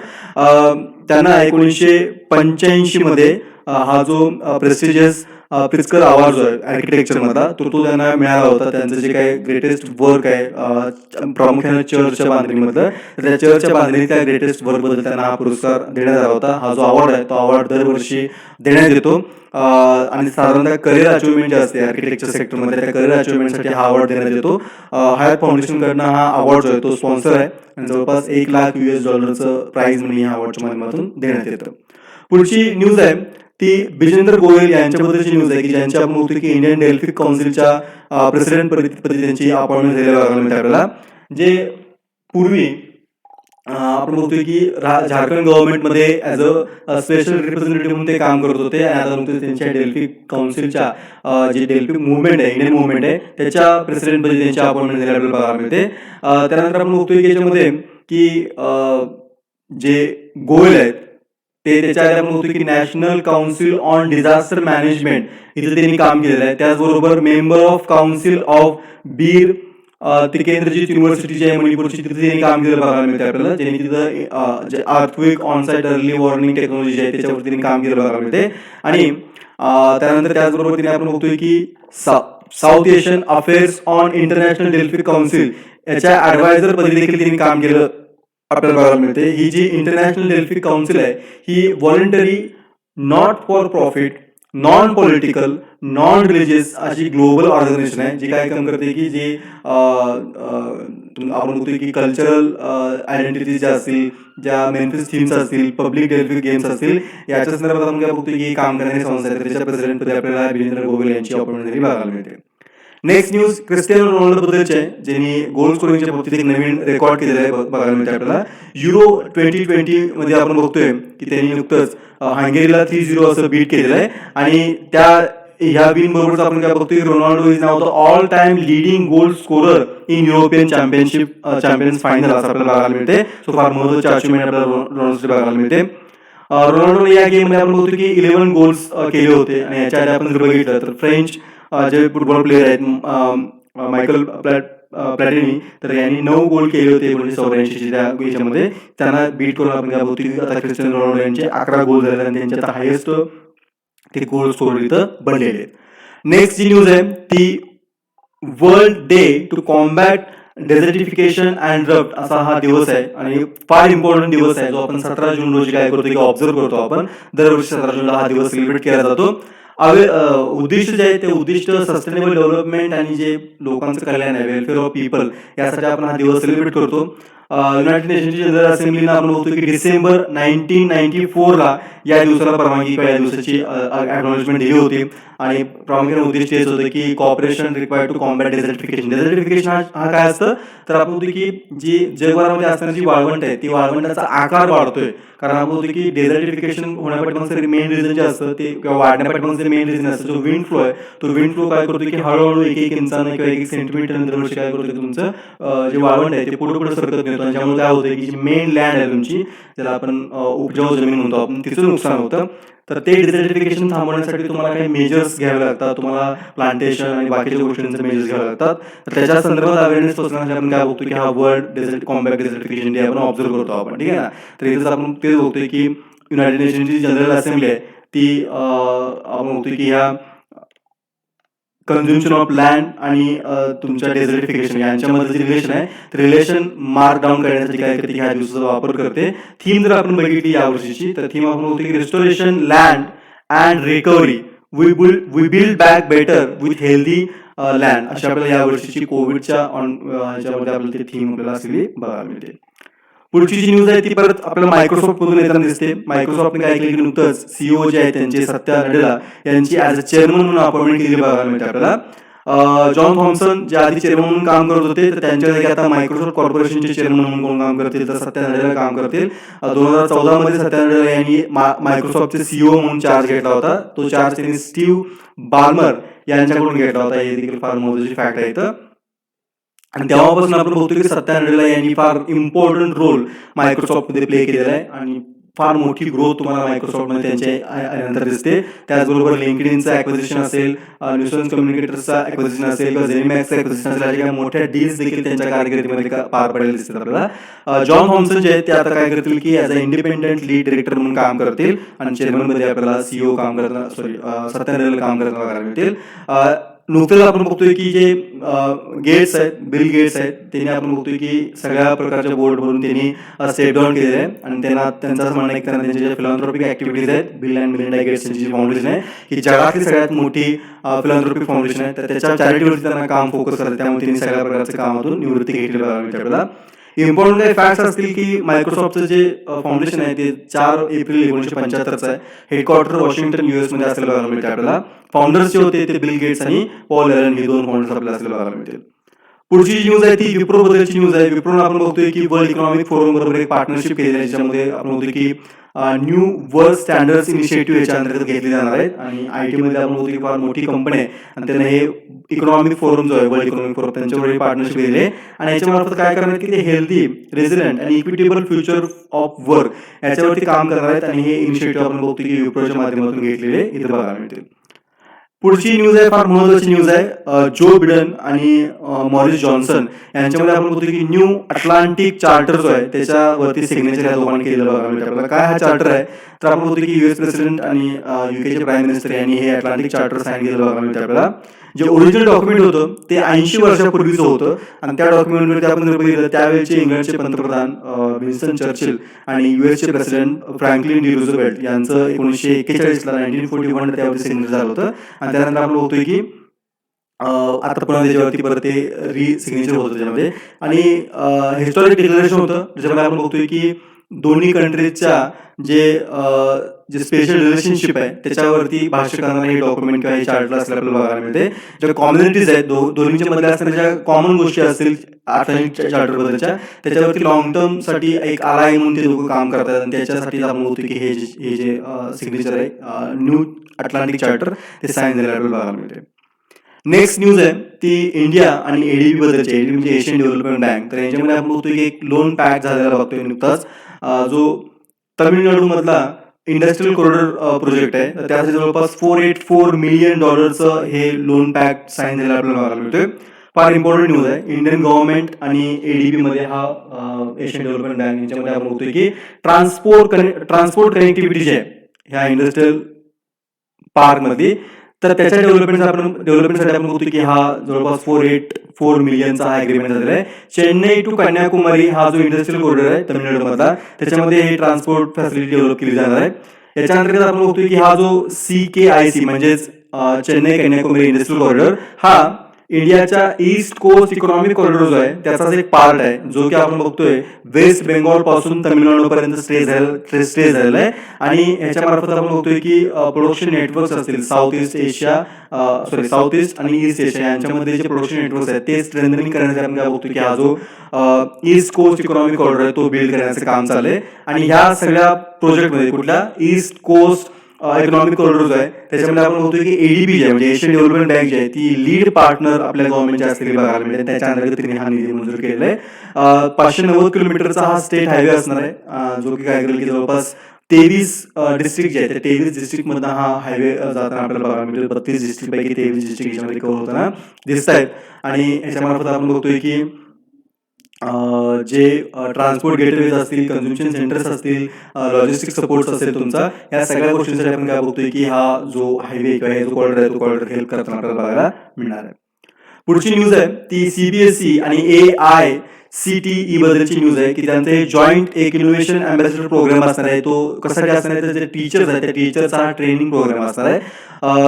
त्यांना 1985 मध्ये हा जो प्रेस्टिजियस प्रिट्झकर अवॉर्ड जो आहे आर्किटेक्चर मधला तो त्यांना मिळाला होता. त्यांचं जे काही ग्रेटेस्ट वर्क आहे प्रामुख्याने चर्चच्या बांधणीमधलं, तर त्या चर्चच्या बांधणी त्या ग्रेटेस्ट वर्क बद्दल त्यांना हा पुरस्कार देण्यात आला होता. हा जो अवॉर्ड आहे तो अवॉर्ड दरवर्षी देण्यात येतो. आणि साधारणतः करिअर अचिव्हमेंट जे असते आर्किटेक्चर सेक्टरमध्ये त्या करिअर अचिव्हमेंटसाठी हा अवॉर्ड देण्यात येतो. हयात फाउंडेशन कडनं हा अवॉर्ड जो आहे तो स्पॉन्सर आहे आणि जवळपास $1,00,000 प्राइज म्हणून या अवॉर्डच्या माध्यमातून देण्यात येतं. पुढची न्यूज आहे ती बिजेंद्र गोयल यांच्याबद्दलची न्यूज आहे की ज्यांची आपण बघतो की इंडियन डेल्फिक काउन्सिलच्या प्रेसिडेंट पदी त्यांची अपॉइंटमेंट झालेली बघायला मिळते आपल्याला. जे पूर्वी आपण बघतोय की झारखंड गव्हर्नमेंटमध्ये ॲज अ स्पेशल रिप्रेझेंटेटिव्ह म्हणून ते काम करत होते आणि आता नुकतेच त्यांच्या डेल्फिक काउन्सिलच्या जे डेल्फिक मुवमेंट आहे इंडियन मुवमेंट आहे त्याच्या प्रेसिडेंटपदी त्यांची अपॉइंटमेंट झालेली आपल्याला बघायला मिळते. त्यानंतर आपण बघतोय की याच्यामध्ये की जे गोयल आहेत ते त्याच्या आधी आपण बघतो की national council on disaster management इथे त्यांनी काम केलेलं आहे. त्याचबरोबर मेंबर ऑफ काउन्सिल ऑफ बीर ती केंद्रजीत युनिव्हर्सिटी जी आहे मणिपूरची, तिथे त्यांनी काम केलं बघायला मिळते आपल्याला. त्यांनी तिथं जे earthquake on site early warning technology जी आहे त्याच्यावरती त्यांनी काम केलं बघायला मिळते. आणि त्यानंतर त्याचबरोबर तिने आपण बघतोय की south Asian affairs on international Delphi council याच्या ॲडवायझर पदी देखील त्यांनी काम केलं आपल्याला बघायला मिळते. ही जी इंटरनॅशनल डेल्फी काउन्सिल आहे ही voluntary, not for profit, non political, non religious अशी ग्लोबल ऑर्गनायझेशन आहे, जी काय काम करते की जे आपण बघतोय की कल्चरल आयडेंटिटीज ज्या असतील, ज्या मेनफिस थीम्स असतील, पब्लिक डेल्फी गेम्स असतील, याच्या संदर्भात आपण काय बघतोय की काम करणारी संस्था आहे. त्याच्या प्रेसिडेंटपदी आपल्याला बिरेंद्र गोयल यांची अपॉइंटमेंट बघायला मिळते. नेक्स्ट न्यूज क्रिस्टियानो रोनाल्डो बद्दलची आहे, ज्यांनी गोल स्कोरिंगच्या बाबतीत एक नवीन रेकॉर्ड केलेला आहे बघायला मिळते आपल्याला. युरो 2020 मध्ये आपण बघतोय की त्यांनी नुकतंच हंगेरीला 3-0 असं बीट केलेलं आहे. आणि ह्या विन बरोबरच आपण काय बघतोय, Ronaldo is now the all time leading goal scorer in European champions final असं आपल्याला बघायला मिळते. सो फार महत्वाची अचिव्हमेंट आपल्याला रोनाल्डोची बघायला मिळते. रोनाल्डोने या गेममध्ये आपण बघतो की 11 गोल्स केले होते. आणि याच्या आधी आपण जर बघितलं तर फ्रेंच जे फुटबॉल प्लेयर आहेत मायकल प्लॅटिनी, तर यांनी 9 गोल केले होते 1984 त्या याच्यामध्ये. त्यांना बीट करून आपण काय बघतो की आता क्रिस्टियानो रोनाल्डो यांचे 11 गोल झाले आणि त्यांचे आता हायेस्ट ते गोल स्कोर इथं बनलेले आहेत. नेक्स्ट जी न्यूज आहे ती world day to combat desertification and drought असा हा दिवस आहे. आणि फार इम्पॉर्टंट दिवस आहे, जो आपण 17 जून रोजी काय करतो की ऑब्झर्व करतो. आपण दरवर्षी 17 जूनला हा दिवस सेलिब्रेट केला जातो. उद्दिष्ट जे आहे ते उद्दिष्ट सस्टेनेबल डेव्हलपमेंट आणि जे लोकांचं कल्याण आहे, वेलफेअर ऑफ पीपल, यासाठी आपण हा दिवस सेलिब्रेट करतो. युनायटेड नेशनची जनरल असेंब्लीनं आपण बघतो की डिसेंबर 1994ला या दिवसाला परवानगी किंवा या दिवसाची अॅक्नॉलेजमेंट दिली होती. आणि प्रामुख्याने उद्दिष्ट हेच होतं की कॉपरेशन रिक्वायर्ड टू कॉम्बॅट डेझर्टिफिकेशन. डेझर्टिफिकेशन हा काय असतं, तर आपण बघतो की जी जगभरामध्ये असणारी जी वाळवंट आहे ती वाळवंटाचा आकार वाढतोय. कारण आपण बघतो की डेझर्टिफिकेशन होण्यापाठीमागचं मेन रिझन जे असतं ते किंवा वाढण्यापाठीमागचं मेन रिझन असतं जो विंड फ्लो आहे. तो विंड फ्लो काय करतो की हळूहळू एक इंचानं किंवा 1 सेंटीमीटर दरवर्षी काय करतो, तुमचं जे वाळवंट आहे ते पुढे पुढे सरकत नेतो. आणि त्यामुळे काय होतं की जी मेन लँड आहे तुमची, ज्याला आपण उपजाऊ जमीन म्हणतो आपण, तिचं नुकसान होतं. तर ते डिझर्टिफिकेशन थांबवण्यासाठी तुम्हाला काही मेजर्स घ्यावे लागतात. तुम्हाला प्लांटेशन आणि बाकीच्या गोष्टींचे मेजर्स घ्यावे लागतात. तर त्याच्या संदर्भात अवेअरनेस पोहोचण्यासाठी आपण काय बघतो की हा वर्ल्ड डेझर्ट कॉम्बॅट डेझर्टिफिकेशन डे आपण ऑब्झर्व करतो आपण, ठीक आहे ना. तर इथेच आपण तेच बघतोय की युनायटेड नेशनची जनरल असेंब्ली आहे ती आपण बघतोय की ह्या कन्झ्युम्शन ऑफ लँड आणि तुमच्या डेझर्टिफिकेशन यांच्यामध्ये जे रिलेशन आहे ते रिलेशन मार्क डाऊन करण्यासाठी काय करते, ह्या दिवसाचा वापर करते. थीम जर आपण बघितली यावर्षीची, तर थीम आपण बघतो की restoration land and recovery, we build back better with healthy land, अशी आपल्याला यावर्षीची कोविडच्या ह्याच्यामध्ये आपल्याला ती थीम आपल्याला असलेली बघायला मिळते. पुढची जी न्यूज आहे ती परत आपल्याला मायक्रोसॉफ्ट मधून येताना दिसते. मायक्रोसॉफ्टने काय केलं की नुकतंच सीईओ जे आहे त्यांचे सत्या नडेला यांची ॲज अ चेअरमन म्हणून अपॉइंटमेंट केली बघायला मिळते आपल्याला. जॉन थॉम्सन जे आधी चेअरमन म्हणून काम करत होते, तर त्यांच्या जागी आता मायक्रोसॉफ्ट कॉर्पोरेशनचे चेअरमन म्हणून काम करतील, तर सत्या नडेला काम करतील. 2014 मध्ये सत्या नडेला यांनी मायक्रोसॉफ्टचे सीईओ म्हणून चार्ज घेतला होता. तो चार्ज त्यांनी स्टीव्ह बाल्मर यांच्याकडून घेतला होता. हे देखील फार महत्त्वाची फॅक्ट आहे इथं. आणि तेव्हापासून आपण बघतो की सत्या नडेला यांनी फार इम्पॉर्टंट रोल मायक्रोसॉफ्टमध्ये प्ले केलेला आहे. आणि फार मोठी ग्रोथ तुम्हाला मायक्रोसॉफ्टमध्ये त्यांच्या नंतर दिसते. त्याचबरोबर लिंक्डइनचं ॲक्विजिशन असेल, न्यूसन्स कम्युनिकेटर्सचा ॲक्विजिशन असेल किंवा झेनिमॅक्सचं ॲक्विजिशन असेल, अशा काही मोठ्या डील्स देखील त्यांच्या कारकिर्दीमध्ये पार पडलेले दिसतात आपल्याला. जॉन थॉम्सन जे आहेत ते आता काय करतील की ॲज अ इंडिपेंडंट लीड डिरेक्टर म्हणून काम करतील. आणि चेअरमनमध्ये आपल्याला सीईओ काम करताना सत्या नडेला काम करताना बघायला मिळतील. नुकतंच आपण बघतोय की जे गेट्स आहेत, बिल गेट्स आहेत, त्यांनी आपण बघतोय की सगळ्या प्रकारच्या बोर्ड भरून त्यांनी स्टेप डाऊन केलेले आहे. आणि त्यांचं असं म्हणणं आहे की त्यांना त्यांच्या ज्या फिलॉन्थ्रॉपिक ॲक्टिव्हिटीज आहेत, बिल अँड मिलिंडा गेट्स यांची जी फाउंडेशन आहे ही जगातली सगळ्यात मोठी फिलॉन्थ्रॉपिक फाउंडेशन आहे. तर त्याच्या चॅरिटीवरती त्यांना काम फोकस करतात. त्यामुळे त्यांनी सगळ्या प्रकारच्या कामातून निवृत्ती घेतलेली बघायला मिळते आपल्याला. इम्पॉर्टंट काही फॅक्ट्स असतील की मायक्रोसॉफ्टचं जे फाउंडेशन आहे ते 4 एप्रिल 1975चं आहे. हेडक्वार्टर वॉशिंग्टन US मध्ये असलेलं बघायला मिळते आपल्याला. फाउंडर्स जे होते ते बिल गेट्स आणि पॉल एलन हे 2 फाउंडर्स आपल्याला असलेलं बघायला मिळतील. पुढची जी न्यूज आहे ती विप्रो बद्दलची न्यूज आहे. विप्रोनं आपण बघतोय की वर्ल्ड इकॉनॉमिक फोरम बरोबर एक पार्टनरशिप केलेली आहे, ज्याच्यामध्ये आपण बघतोय की न्यू वर्ल्ड स्टँडर्ड्स इनिशिएटिव्ह याच्या अंतर्गत घेतले जाणार आहेत. आणि IT मध्ये आपण बघतोय की फार मोठी कंपनी आहे आणि त्यांना हे इकॉनॉमिक फोरम जो आहे, वर्ल्ड इकॉनॉमिक फोरम, त्यांच्यावर पार्टनरशिप केलेली आहे. आणि याच्यामार्फत काय करणार की ते हेल्दी, रेझिलियंट आणि इक्विटेबल फ्युचर ऑफ वर्क याच्यावरती काम करणार आहेत. आणि हे इनिशिएटिव्ह आपण बघतोय की विप्रोच्या माध्यमातून घेतलेले इथे बघायला मिळतील. पुढची न्यूज आहे, फार महत्त्वाची न्यूज आहे. जो बिडन आणि मॉरिस जॉन्सन यांच्यामध्ये आपण बघतो की न्यू अटलांटिक चार्टर जो आहे त्याच्यावरती सिग्नेचर या दोघांनी केलेलं बघायला मिळतं आपल्याला. काय हा चार्टर आहे, तर आपण बघतो की US प्रेसिडेंट आणि UKचे प्राईम मिनिस्टर यांनी हे अटलांटिक चार्टर साईन केलेलं बघायला मिळतं आपल्याला. जे ओरिजिनल डॉक्युमेंट होतं ते 80 वर्षापूर्वीचं होतं आणि त्या डॉक्युमेंटवरती आपण जर बघितलं त्यावेळेचे इंग्लंडचे पंतप्रधान विन्स्टन चर्चिल आणि USचे प्रेसिडेंट फ्रँकलिन डी रुझवेल्ट यांचं 1941 ला 1941 त्यावरती सिग्नेचर झालं होतं. आणि त्यानंतर आपण बघतोय की आता पुन्हा त्याच्यावरती परत ते सिग्नेचर होतं त्याच्यामध्ये. आणि हिस्टॉरिक डिक्लेरेशन होतं ज्याच्यामध्ये आपण बघतोय की दोन्ही कंट्रीजच्या जे स्पेशल रिलेशनशिप आहे त्याच्यावरती भाष्य करणारे हे डॉक्युमेंट किंवा हे चार्टर असल्याला आपल्याला बघायला मिळते. ज्या कॉम्युनिटीज आहेत दोन्हीच्या मधल्या असणाऱ्या ज्या कॉमन गोष्टी असतील अटलांटिक चार्टर बद्दलच्या त्याच्यावरती लॉंग टर्म साठी एक आलाय म्हणून ते लोक काम करतात आणि त्याच्यासाठी आपण बघतोय की हे जे सिग्नेचर आहे न्यू अटलांटिक चार्टर ते साईन झालेलं आपल्याला बघायला मिळते. नेक्स्ट न्यूज आहे ती इंडिया आणि ADB बद्दलची. ADB म्हणजे एशियन डेव्हलपमेंट बँक. तर यांच्यामध्ये आपण बघतोय की एक लोन पॅक झालेला बघतोय नुकताच, जो तामिळनाडू मधला इंडस्ट्रियल कॉरिडॉर प्रोजेक्ट आहे. तर त्यासाठी जवळपास $484 मिलियन हे लोन पॅक साईन झालेला आपल्याला बघायला मिळतोय. फार इम्पॉर्टंट न्यूज आहे. इंडियन गव्हर्नमेंट आणि ADB मध्ये हा एशियन डेव्हलपमेंट बँक यांच्यामध्ये आपण बघतोय की ट्रान्सपोर्ट कनेक्टिव्हिटी जी आहे ह्या इंडस्ट्रियल पार्क मध्ये, तर त्याच्या डेव्हलपमेंटसाठी आपण बघतो की हा जवळपास $484 मिलियनचा हा अग्रीमेंट झालेला आहे. चेन्नई टू कन्याकुमारी हा जो इंडस्ट्रियल कॉरिडॉर आहे तामिळनाडूमधला त्याच्यामध्ये ही ट्रान्सपोर्ट फॅसिलिटी डेव्हलप केली जाणार आहे. याच्या अंतर्गत आपण बघतोय की हा जो CKIC म्हणजेच चेन्नई कन्याकुमारी इंडस्ट्रियल कॉरिडॉर हा इंडियाच्या ईस्ट कोस्ट इकॉनॉमिक कॉरिडॉर जो आहे त्याचाच एक पार्ट आहे, जो की आपण बघतोय वेस्ट बेंगॉल पासून तामिळनाडू पर्यंत स्ट्रेच झालेला आहे. आणि ह्याच्या मार्फत आपण बघतोय की प्रोडक्शन नेटवर्क्स असतील साऊथ ईस्ट आणि ईस्ट एशिया यांच्यामध्ये जे प्रोडक्शन नेटवर्क्स आहेत ते स्ट्रेंथनिंग करण्यासाठी आपण काय बघतोय की हा जो ईस्ट कोस्ट इकॉनॉमिक कॉरिडॉर आहे तो बिल्ड करण्याचं काम चालू आहे. आणि ह्या सगळ्या प्रोजेक्टमध्ये कुठल्या ईस्ट कोस्ट इकॉनॉमिक कॉरिडॉर आहे त्याच्यामध्ये आपण बघतोय की ADB जे म्हणजे एशियन डेव्हलपमेंट बँक जी आहे ती लीड पार्टनर आपल्या गव्हर्नमेंटच्या असलेली बघायला मिळते. त्याच्या अंतर्गत तिने हा निधी मंजूर केलेला आहे. 590 किलोमीटरचा हा स्टेट हायवे असणार आहे, जो की काय करेल की जवळपास 23 डिस्ट्रिक्ट जे आहेत त्या 23 डिस्ट्रिक्ट मधून हा हायवे जाताना आपल्याला बघायला मिळतो. 32 डिस्ट्रिक्ट पैकी 23 डिस्ट्रिक्ट याच्यामध्ये कव्हर होताना दिसत आहेत. आणि याच्यामार्फत आपण बघतोय की जे ट्रान्सपोर्ट गेटवेज असतील, कन्झम्पशन सेंटर्स असतील, लॉजिस्टिक सपोर्ट असेल तुमचा, या सगळ्या गोष्टींसाठी आपण काय बघतोय की हा जो हायवे किंवा जो कॉरिडॉर आहे तो कॉरिडॉर हेल्प करताना आपल्याला बघायला मिळणार आहे. पुढची न्यूज आहे ती CBSE आणि AICTE बद्दलची न्यूज आहे की त्यांचं हे जॉईंट एक इनोव्हेशन अँबॅसेडर प्रोग्राम असणार आहे. तो कशासाठी असणार आहे, तर जे टीचर्स आहेत त्या टीचरचा हा ट्रेनिंग प्रोग्राम असणार आहे.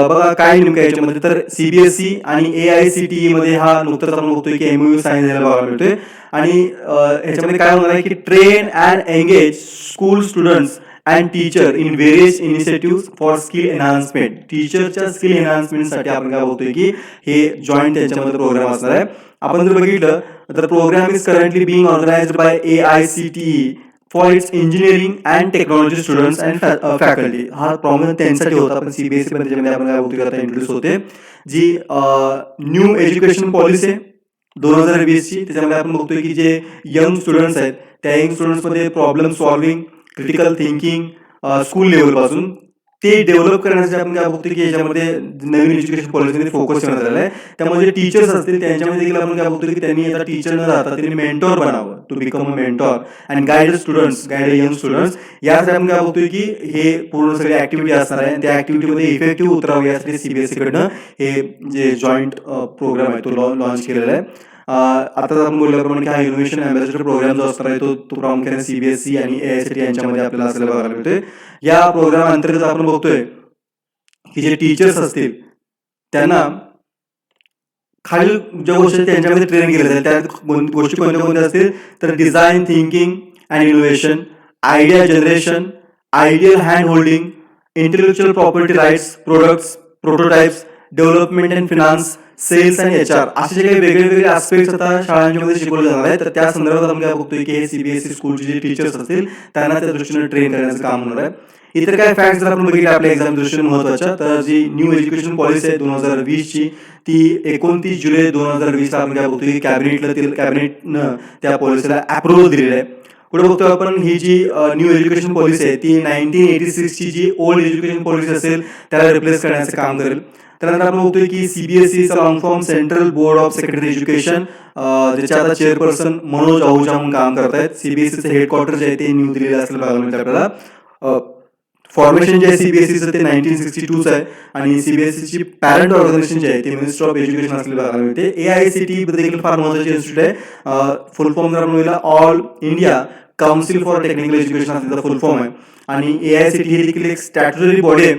बघा काय नेमकं याच्यामध्ये, तर CBSE आणि AICTE मध्ये हा नुकताच आपण बघतोय की MOU साईन झालेला बघायला मिळतोय. आणि ह्याच्यामध्ये काय होणार आहे की train and engage school students and teacher in various initiative for skill enhancement. टीचरच्या स्किल एनहान्समेंटसाठी आपण काय बघतोय की हे जॉईंट त्यांच्यामध्ये प्रोग्राम असणार आहे. आपण जर बघितलं तर programme is currently being organised by AICTE for its engineering and technology students and faculty. हा प्रॉब्लेम त्यांच्यासाठी होता, पण CBSE मध्ये ज्यामध्ये आपण काय बघतोय आता इंट्रोड्यूस होते जी न्यू एज्युकेशन पॉलिसी 2020ची. त्याच्यामध्ये आपण बघतोय की जे यंग स्टुडंट्स आहेत त्या यंग स्टुडंट्समध्ये problem solving, critical thinking school level पासून ते डेव्हलप करण्यासाठी आपण काय बघतोय की याच्यामध्ये नवीन एज्युकेशन पॉलिसीमध्ये फोकस करण्यात आलेला आहे. त्यामध्ये जे टीचर्स असतील त्यांच्यामध्ये देखील आपण काय बघतोय की त्यांनी आता टीचर न राहता त्यांनी मेंटॉर बनावं, to become a mentor and guide young students. यासाठी आपण काय बघतोय की हे पूर्ण सगळी ऍक्टिव्हिटी असणार आहे. त्या ऍक्टिव्हिटीमध्ये इफेक्टिव्ह उतरावं यासाठी CBSE कडनं हे जे जॉईंट प्रोग्राम आहे तो लॉन्च केलेला आहे. आता आपण बोलल्याप्रमाणे की हा इनोव्हेशन अँबॅसेडर प्रोग्राम जो असणार आहे तो प्रामुख्याने CBSE आणि AICTE यांच्यामध्ये आपल्याला असलेला बघायला मिळतोय. या प्रोग्राम अंतर्गत आपण बघतोय की जे टीचर्स असतील त्यांना खालील ज्या गोष्टी त्यांच्यामध्ये ट्रेन केल्या जाईल त्या गोष्टी कोणत्या कोणत्या असतील, तर design thinking and innovation, idea generation, ideal hand holding, intellectual property rights, products, prototypes, development and finance, sales आणि HR असे जे काही वेगवेगळे ऍस्पेक्ट्स आता शाळांमध्ये शिकवले जाणार आहेत. तर त्या संदर्भात आपण काय बघतोय की हे CBSE स्कूलचे जे टीचर्स असतील त्यांना त्या दृष्टीने ट्रेन करण्याचं काम होणार आहे. इतर काय फॅक्ट्स जर आपण बघितले आपल्या एक्झाम दृष्टीने महत्वाच्या, तर जी न्यू एज्युकेशन पॉलिसी आहे 2020ची ती 29 जुलै 2020 ला आपण काय बघतोय की कॅबिनेटनं त्या पॉलिसीला अप्रुव्हल दिलेलं आहे. पुढे बघतोय आपण ही जी न्यू एज्युकेशन पॉलिसी आहे ती 1986 ची जी ओल्ड एज्युकेशन पॉलिसी असेल त्याला रिप्लेस करण्याचं काम करेल. त्यानंतर आपण बघतोय की CBSE चा long form central board of secondary education, ज्याच्या आता चेअरपर्सन मनोज आहुजा म्हणून काम करतायत. CBSEचं हेडक्वार्टर जे आहे ते न्यू दिल्लीला असलेलं बघायला मिळतं आपल्याला. फॉर्मेशन जे आहे CBSEचं ते 1962चं आहे आणि CBSEची पॅरेंट ऑर्गनायझेशन जे आहे ते मिनिस्टर ऑफ एज्युकेशन असलेलं बघायला मिळते. AICTE देखील फार महत्त्वाची इन्स्टिट्यूट आहे. फुल फॉर्म जर आपण बघितला all India council for technical education असलेला फुल फॉर्म आहे. आणि AICTE ही देखील एक स्टॅट्युटरी बॉडी आहे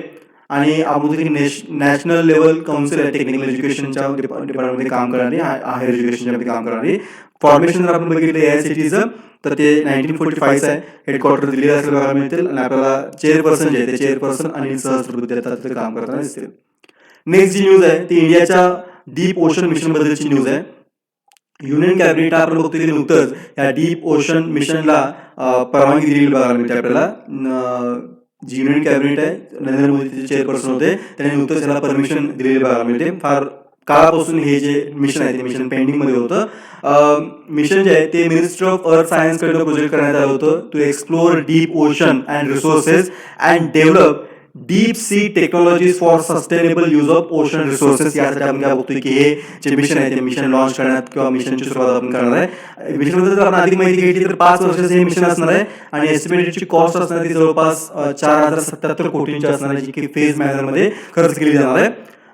आणि आपण नॅशनल लेवल काउन्सिल आहे टेक्निकल एज्युकेशनच्या डिपार्टमेंटमध्ये काम करणारी, हायर एज्युकेशनच्या काम करणारी. फॉर्मेशन जर आपण बघितलं AICTEचं तर ते 1945 आहे. हेडक्वार्टर दिल्लीला असलेलं बघायला मिळतील आणि आपल्याला चेअरपर्सन जे आहे ते चेअरपर्सन अनिल सहस्त्रबुद्धे तिथे काम करताना दिसतील. नेक्स्ट जी न्यूज आहे ती इंडियाच्या डीप ओशन मिशन बद्दलची न्यूज आहे. युनियन कॅबिनेट आपण बघतो की नुकतंच या डीप ओशन मिशनला परवानगी दिलेली बघायला मिळते आपल्याला. जी युनियन कॅबिनेट आहे, नरेंद्र मोदी त्याचे चेअरपर्सन होते, त्यांनी नुकतंच त्याला परमिशन दिलेली बघायला मिळते. फार काळापासून हे जे मिशन आहे ते मिशन पेंडिंगमध्ये होतं. मिशन जे आहे ते मिनिस्ट्री ऑफ अर्थ सायन्स कडनं प्रोजेक्ट करण्यात आलं होतं to explore deep ocean and resources and develop deep sea technologies for sustainable use of ocean resources. यासाठी आपण काय बघतोय की हे जे मिशन आहे ते मिशन लॉन्च करण्यात किंवा मिशनची सुरुवात आपण करणार आहे. मिशनबद्दल जर आपण अधिक माहिती घेतली तर 5 वर्षाचं हे मिशन असणार आहे आणि एस्टिमेटेडची कॉस्ट असणार ती जवळपास 4077 कोटींची असणार आहे, जी की फेज मॅनरमध्ये खर्च केली जाणार आहे.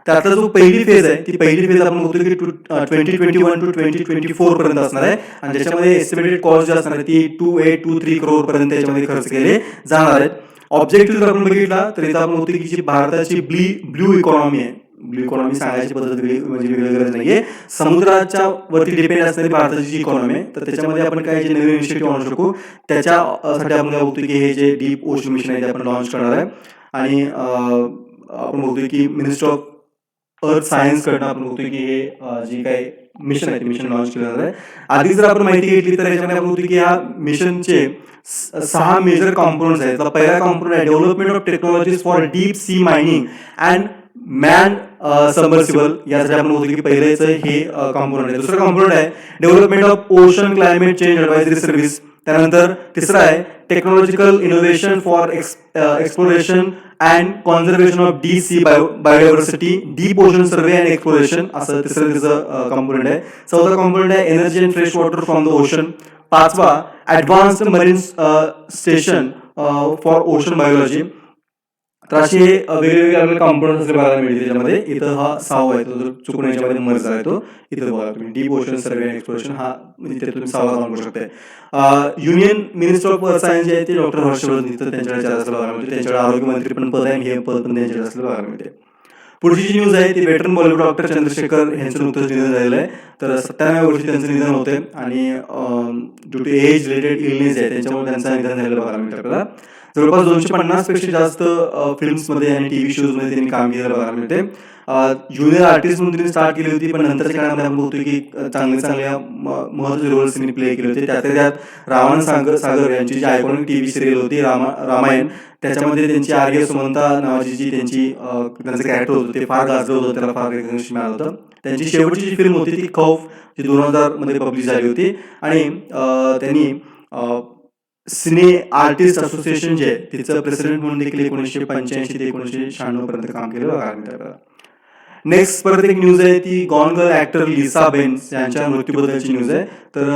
त्यातला जो पहिली फेज आहे ती पहिली फेज आपण बघतो की 2021 to 2024 पर्यंत असणार आहे आणि ज्याच्यामध्ये एस्टिमेटेड कॉस्ट जी असणार आहे ती 2823 करोड पर्यंत याच्यामध्ये खर्च केले जाणार आहेत. ऑब्जेक्टिव्ह जर आपण बघितला तर इथं आपण बघतो की जी भारताची ब्लू इकॉनॉमी आहे, ब्लू इकॉनॉमी सांगायची पद्धत म्हणजे वेगळी गरज नाहीये, समुद्राच्या वरती डिपेंड असणारी भारताची जी इकॉनॉमी आहे तर त्याच्यामध्ये आपण काही जे नवीन इनिशिएटिव्ह आणू शकू त्याच्यासाठी आपण काय बघतो की हे जे डीप ओशन मिशन आहे ते आपण लॉन्च करणार आहे. आणि आपण बघतोय की मिनिस्टर ऑफ अर्थ सायन्स कडनं आपण बघतोय की हे जे काही मिशन आहे ते मिशन लॉन्च केलं जाणार आहे. आधी जर आपण माहिती घेतली तर याच्यामध्ये आपण बघतोय की या मिशनचे 6 मेजर कॉम्पोनंट्स आहेत. पहिला कॉम्पोनंट आहे development of technologies for deep sea mining and man submersible. यासाठी आपण बघतो की पहिलेच हे कॉम्पोनंट आहे. दुसरा कॉम्पोनंट आहे development of ocean climate change advisory service. त्यानंतर तिसरा आहे technological innovation for exploration and conservation of deep sea biodiversity, deep ocean survey and exploration, असं तिसरं तिचं कॉम्पोनंट आहे. चौथा कॉम्पोनंट आहे energy and fresh water from the ocean. पाचवा advanced marine station for ocean biology. तर असे वेगवेगळे कॉम्पोनंट्स असले बघायला मिळतील त्याच्यामध्ये. इथं हा 6वा आहे, तो चुकून याच्यामध्ये मर्ज झाला तो. इथं बघा तुम्ही deep ocean survey and exploration हा म्हणजे तुम्ही 6वा काउंट करू शकता. Union minister of earth science जे आहे ते डॉक्टर हर्षवर्धन इथं त्यांच्याकडे चार असलं बघायला मिळते. त्यांच्याकडे आरोग्य मंत्री पण पद आहे आणि हे पद पण त्यांच्याकडे असलं बघायला मिळते. पुढची जी न्यूज आहे ती वेटरन बॉलिवूड डॉक्टर चंद्रशेखर यांचं नुकतंच निधन झालेलं आहे. तर 97व्या वर्षी त्यांचं निधन होते आणि due to age related illness आहे त्याच्यामुळे त्यांचं निधन झालेलं बघायला मिळतं आपल्याला. जवळपास 250 पेक्षा जास्त फिल्म्समध्ये आणि TV शोजमध्ये त्यांनी काम केलेलं बघायला मिळते. ज्युनियर आर्टिस्ट म्हणून त्यांनी स्टार्ट केली होती, पण नंतरच्या काळामध्ये आपण बघतोय की चांगल्या महत्त्वाचे रोल्स त्यांनी प्ले केले होते. त्यात रावण सागर यांची जी आयकॉनिक TV सिरियल होती रामायण, त्याच्यामध्ये त्यांची आर्य सुमंता नावाची जी त्यांचं कॅरेक्टर होतं ते फार गाजलं होतं, त्याला फार रिकग्निशन मिळालं होतं. त्यांची शेवटची जी फिल्म होती ती खौफ, जी 2000 मध्ये पब्लिश झाली होती आणि त्यांनी सिने आर्टिस्ट असोसिएशन जे आहे तिचं प्रेसिडेंट म्हणून देखील 1985 ते 1996 पर्यंत काम केलं बघायला मिळतं. नेक्स्ट परत एक न्यूज आहे ती Gone Girl actor Lisa Banes यांच्या मृत्यूबद्दलची न्यूज आहे. तर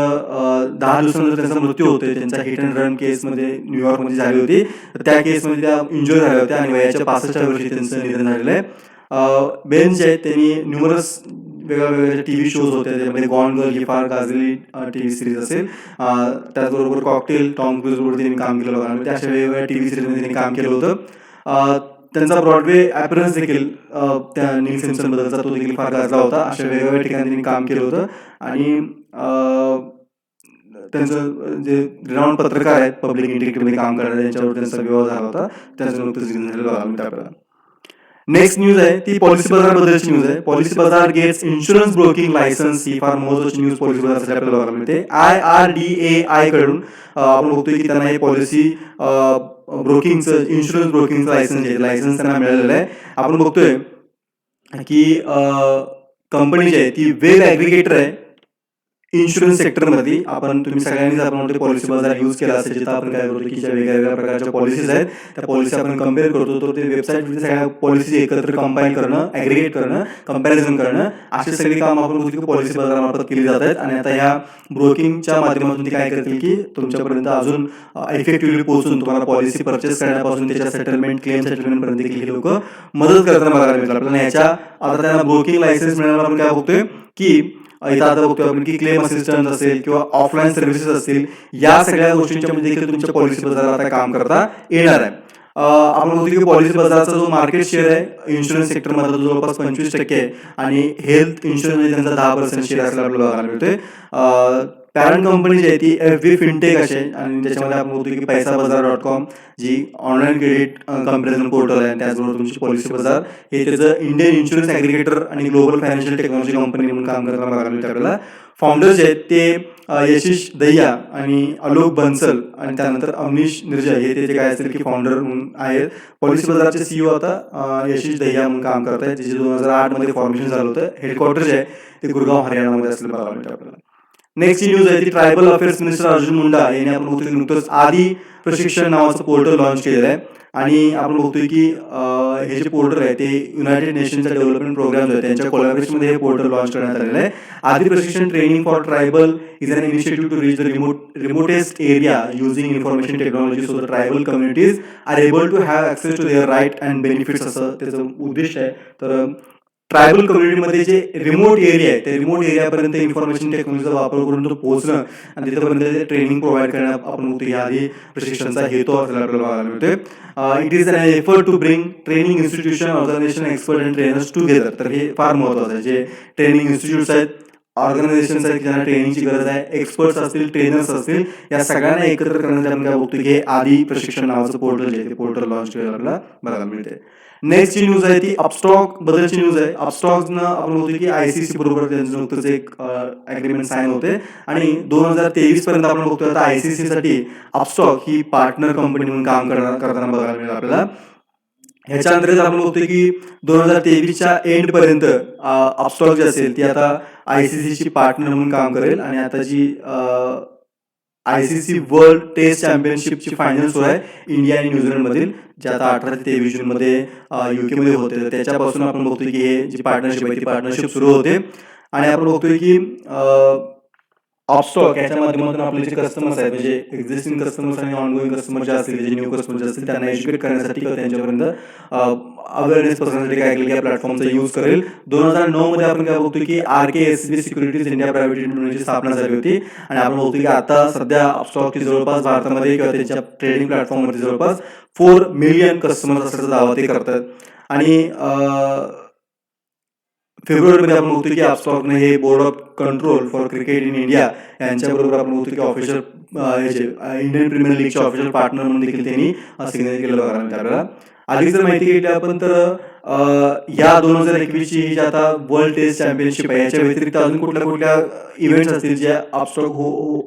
10 दिवसानंतर त्यांचा मृत्यू होतोय. त्यांच्या हिट अँड रन केसमध्ये न्यूयॉर्कमध्ये झाली होती. तर त्या केसमध्ये त्या इंजुअर झाल्या होत्या आणि वयाच्या 65व्या वर्षी त्यांचं निधन झालेलं आहे. बेन्स जे आहेत त्यांनी न्यूमरस वेगवेगळ्या TV शोज होते, त्यामध्ये गॉन गर्ल ही फार गाजलेली TV सिरीज असेल. त्याचबरोबर कॉकटेल टॉम क्रूजवर त्यांनी काम केलं बघायला मिळते. अशा वेगवेगळ्या TV सिरीजमध्ये त्यांनी काम केलं होतं. त्यांचा ब्रॉडवे ॲपरन्स देखील त्या नील सिम्पसन बद्दलचा तो देखील फार गाजला होता. अशा वेगवेगळ्या ठिकाणी त्यांनी काम केलं होतं आणि त्यांचं जे रिनाउंड पत्रकार आहेत पब्लिक इंटिग्रिटीमध्ये काम करणारे त्यांच्यावर त्यांचा विवाह झाला होता. त्यांचं नुकतंच निधन झालेलं बघायला मिळतं आपल्याला. नेक्स्ट न्यूज आहे ती पॉलिसी बाजार बद्दलची न्यूज आहे. पॉलिसी बाजार गेट्स इन्शुरन्स ब्रोकिंग लायसन्स. ही फार महत्त्वाची न्यूज पॉलिसी बाजारसाठी आपल्याला बघायला मिळते. IRDAI कडून आपण बघतोय की त्यांना हे पॉलिसी ब्रोकिंगचं इन्शुरन्स ब्रोकिंगचं लायसन्स त्यांना मिळालेलं आहे. आपण बघतोय की कंपनी जी आहे ती वेब ॲग्रिगेटर आहे इन्शुरन्स सेक्टरमध्ये आपण तुम्ही सगळ्यांनीच आपण म्हणतो पॉलिसी बाजार यूज केला असेल, जिथं आपण काय करतो की ज्या वेगवेगळ्या प्रकारच्या पॉलिसीज आहेत त्या पॉलिसी आपण कंपेअर करतो. तर ते वेबसाईटमध्ये सगळ्या पॉलिसी एकत्र कंपाईल करणं, ॲग्रिगेट करणं, कंपॅरिझन करणं अशी सगळी कामं आपण बघतो की पॉलिसी बाजारामार्फत केली जात आहेत. आणि आता ह्या ब्रोकिंगच्या माध्यमातून ते काय करतील की तुमच्यापर्यंत अजून इफेक्टिव्हली पोहोचून तुम्हाला पॉलिसी परचेस करण्यापासून त्याच्या सेटलमेंट, क्लेम सेटलमेंटपर्यंत देखील हे लोक मदत करताना बघायला मिळतात आपल्याला. याच्या आता त्यांना ब्रोकिंग लायसन्स मिळाल्यावर आपण काय बघतोय की इथं आता बघतोय आपण की क्लेम असिस्टन्स असेल किंवा ऑफलाईन सर्व्हिसेस असतील, या सगळ्या गोष्टींच्या मध्ये देखील तुमच्या पॉलिसी बाजारात आता काम करता येणार आहे. आपण बघतो की पॉलिसी बाजाराचा जो मार्केट शेअर आहे इन्शुरन्स सेक्टरमध्ये तो जवळपास 25% आहे आणि हेल्थ इन्शुरन्समध्ये त्यांचा 10% शेअर असल्याला आपल्याला बघायला मिळतोय. पॅरेंट कंपनी जी आहे ती FB फिनटेक असे, आणि त्याच्यामध्ये आपण बघतो की पैसाबाजार.com जी ऑनलाईन क्रेडिट कंपॅरिझन पोर्टल आहे, त्याचबरोबर तुमची पॉलिसी बाजार हे त्याचं इंडियन इन्शुरन्स ॲग्रिगेटर आणि ग्लोबल फायनान्शियल टेक्नॉलॉजी कंपनी म्हणून काम करताना बघायला मिळतं आपल्याला. फाउंडर्स आहेत ते यशिश दहिया आणि अलोक बन्सल आणि त्यानंतर अवनीश निर्जय हे त्याचे काय असतील की फाउंडर म्हणून आहेत. पॉलिसी बाजारचे CEO आता यशिश दहिया म्हणून काम करत आहेत, ज्याचे 2008 मध्ये फॉर्मेशन झालं होतं. हेडक्वार्टर जे आहे ते गुरगाव हरियाणामध्ये असलेलं बघायला मिळतं आपल्याला. नेक्स्ट न्यूज आहे ती tribal affairs minister Arjun Munda यांनी आपण बघतोय नुकतंच आदी प्रशिक्षण नावाचं पोर्टल लॉन्च केलेलं आहे. आणि आपण बघतोय की हे जे पोर्टल आहे ते युनायटेड नेशनच्या डेव्हलपमेंट प्रोग्राम्स आहेत त्यांच्या कोलॅबोरेशनमध्ये हे पोर्टल लॉन्च करण्यात आलेलं आहे. Aadi Prashikshan training for tribal is an initiative to reach the remotest area using information technology so the tribal communities are able to have access to their right and benefits असं त्याचं उद्दिष्ट आहे. तर ट्रायबल कम्युनिटीमध्ये जे remote area आहे त्या remote एरियापर्यंत information टेक्नॉलॉजीचा वापर करून तो पोहोचणं आणि तिथपर्यंत ट्रेनिंग प्रोव्हाइड करणं आपण बघतो या आधी प्रशिक्षणाचा हेतू असलेला आपल्याला बघायला मिळतोय. It is an effort to bring training institution, organisation, expert and trainers together. तर हे फार महत्त्वाचं आहे. जे ट्रेनिंग इन्स्टिट्यूट्स आहेत, ऑर्गनायझेशन्स आहेत ज्यांना ट्रेनिंगची गरज आहे, एक्सपर्ट्स असतील, ट्रेनर्स असतील, या सगळ्यांना एकत्र करण्यासाठी आपण काय बघतो की हे आदी प्रशिक्षण नावाचं पोर्टल जे आहे ते पोर्टल लॉन्च केलेलं आपल्याला बघायला मिळते. नेक्स्ट न्यूज आहे ती अपस्टॉक बद्दलची न्यूज आहे. अपस्टॉकनं आपण बघतो की ICC बरोबर त्यांचं नुकतंच एक ॲग्रीमेंट साईन होते आणि 2023 पर्यंत आपण बघतोय आता ICC साठी अपस्टॉक ही पार्टनर कंपनी म्हणून काम करताना बघायला मिळेल आपल्याला. ह्याच्या अंतर्गत आपण बघतोय की 2023च्या एंड पर्यंत अपस्टॉक जी असेल ती आता ICCची पार्टनर म्हणून काम करेल. आणि आता जी ICC वर्ल्ड टेस्ट चॅम्पियनशिपची फायनल सुरू आहे इंडिया आणि न्यूझीलंडमधील, जे आता 18 ते 23 जूनमध्ये UK मध्ये होते. तर त्याच्यापासून आपण बघतोय की हे जी पार्टनरशिप आहे ती पार्टनरशिप सुरू होते. आणि आपण बघतोय की अपस्टॉक याच्या माध्यमातून आपले जे कस्टमर्स आहेत म्हणजे एक्झिस्टिंग कस्टमर्स आणि ऑनगोईंग कस्टमर जे असतील, जे न्यू कस्टमर जे असतील त्यांना एज्युकेट करण्यासाठी किंवा त्यांच्यापर्यंत अवेअरनेस पसरवण्यासाठी काय केलं या प्लॅटफॉर्मचा यूज करेल. 2009 मध्ये आपण काय बघतोय की RKSB सिक्युरिटीज इंडिया प्रायव्हेट लिमिटेडची स्थापना झाली होती. आणि आपण बघतोय की आता सध्या अपस्टॉकची जवळपास भारतामध्ये किंवा त्यांच्या ट्रेडिंग प्लॅटफॉर्मवरती जवळपास 4 मिलियन कस्टमर्स असल्याचा दावा ते करतात. आणि फेब्रुवारीमध्ये आपण बघतो की अपस्टॉकने हे board of control for cricket in India यांच्याबरोबर आपण बघतो की ऑफिशियल इंडियन प्रीमियर लीगचे ऑफिशियल पार्टनर म्हणून देखील त्यांनी सिग्नेचर केलं बघायला मिळतं आपल्याला. आधी जर माहिती घेतली आपण तर या 2021ची जी आता वर्ल्ड टेस्ट चॅम्पियनशिप आहे याच्या व्यतिरिक्त अजून कुठल्या इव्हेंट्स असतील जे अपस्टॉक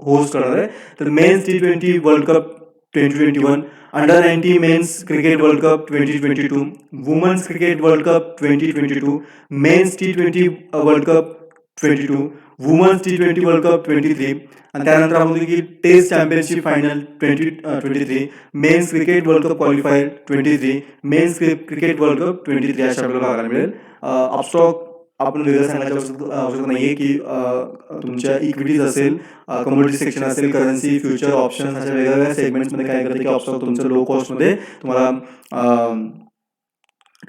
होस्ट करणार आहे. तर men's T20 world cup 2021, under 90 men's cricket world cup 2022, women's cricket world cup 2022, men's T20 world cup 22, women's T20 world cup 23, आणि त्यानंतर आपण बघतो की test championship final 2023, men's cricket world cup qualifier 23, men's cricket world cup 23 अशा आपल्याला बघायला मिळेल. अपस्टॉक आपण वेगळं सांगायचं आवश्यक नाहीये की तुमच्या इक्विटीज असेल, कमोडिटी सेक्शन असेल, करन्सी, फ्युचर, ऑप्शन्स अशा वेगवेगळ्या सेगमेंट्समध्ये काय करते की अपस्टॉक तुमचं लो कॉस्टमध्ये तुम्हाला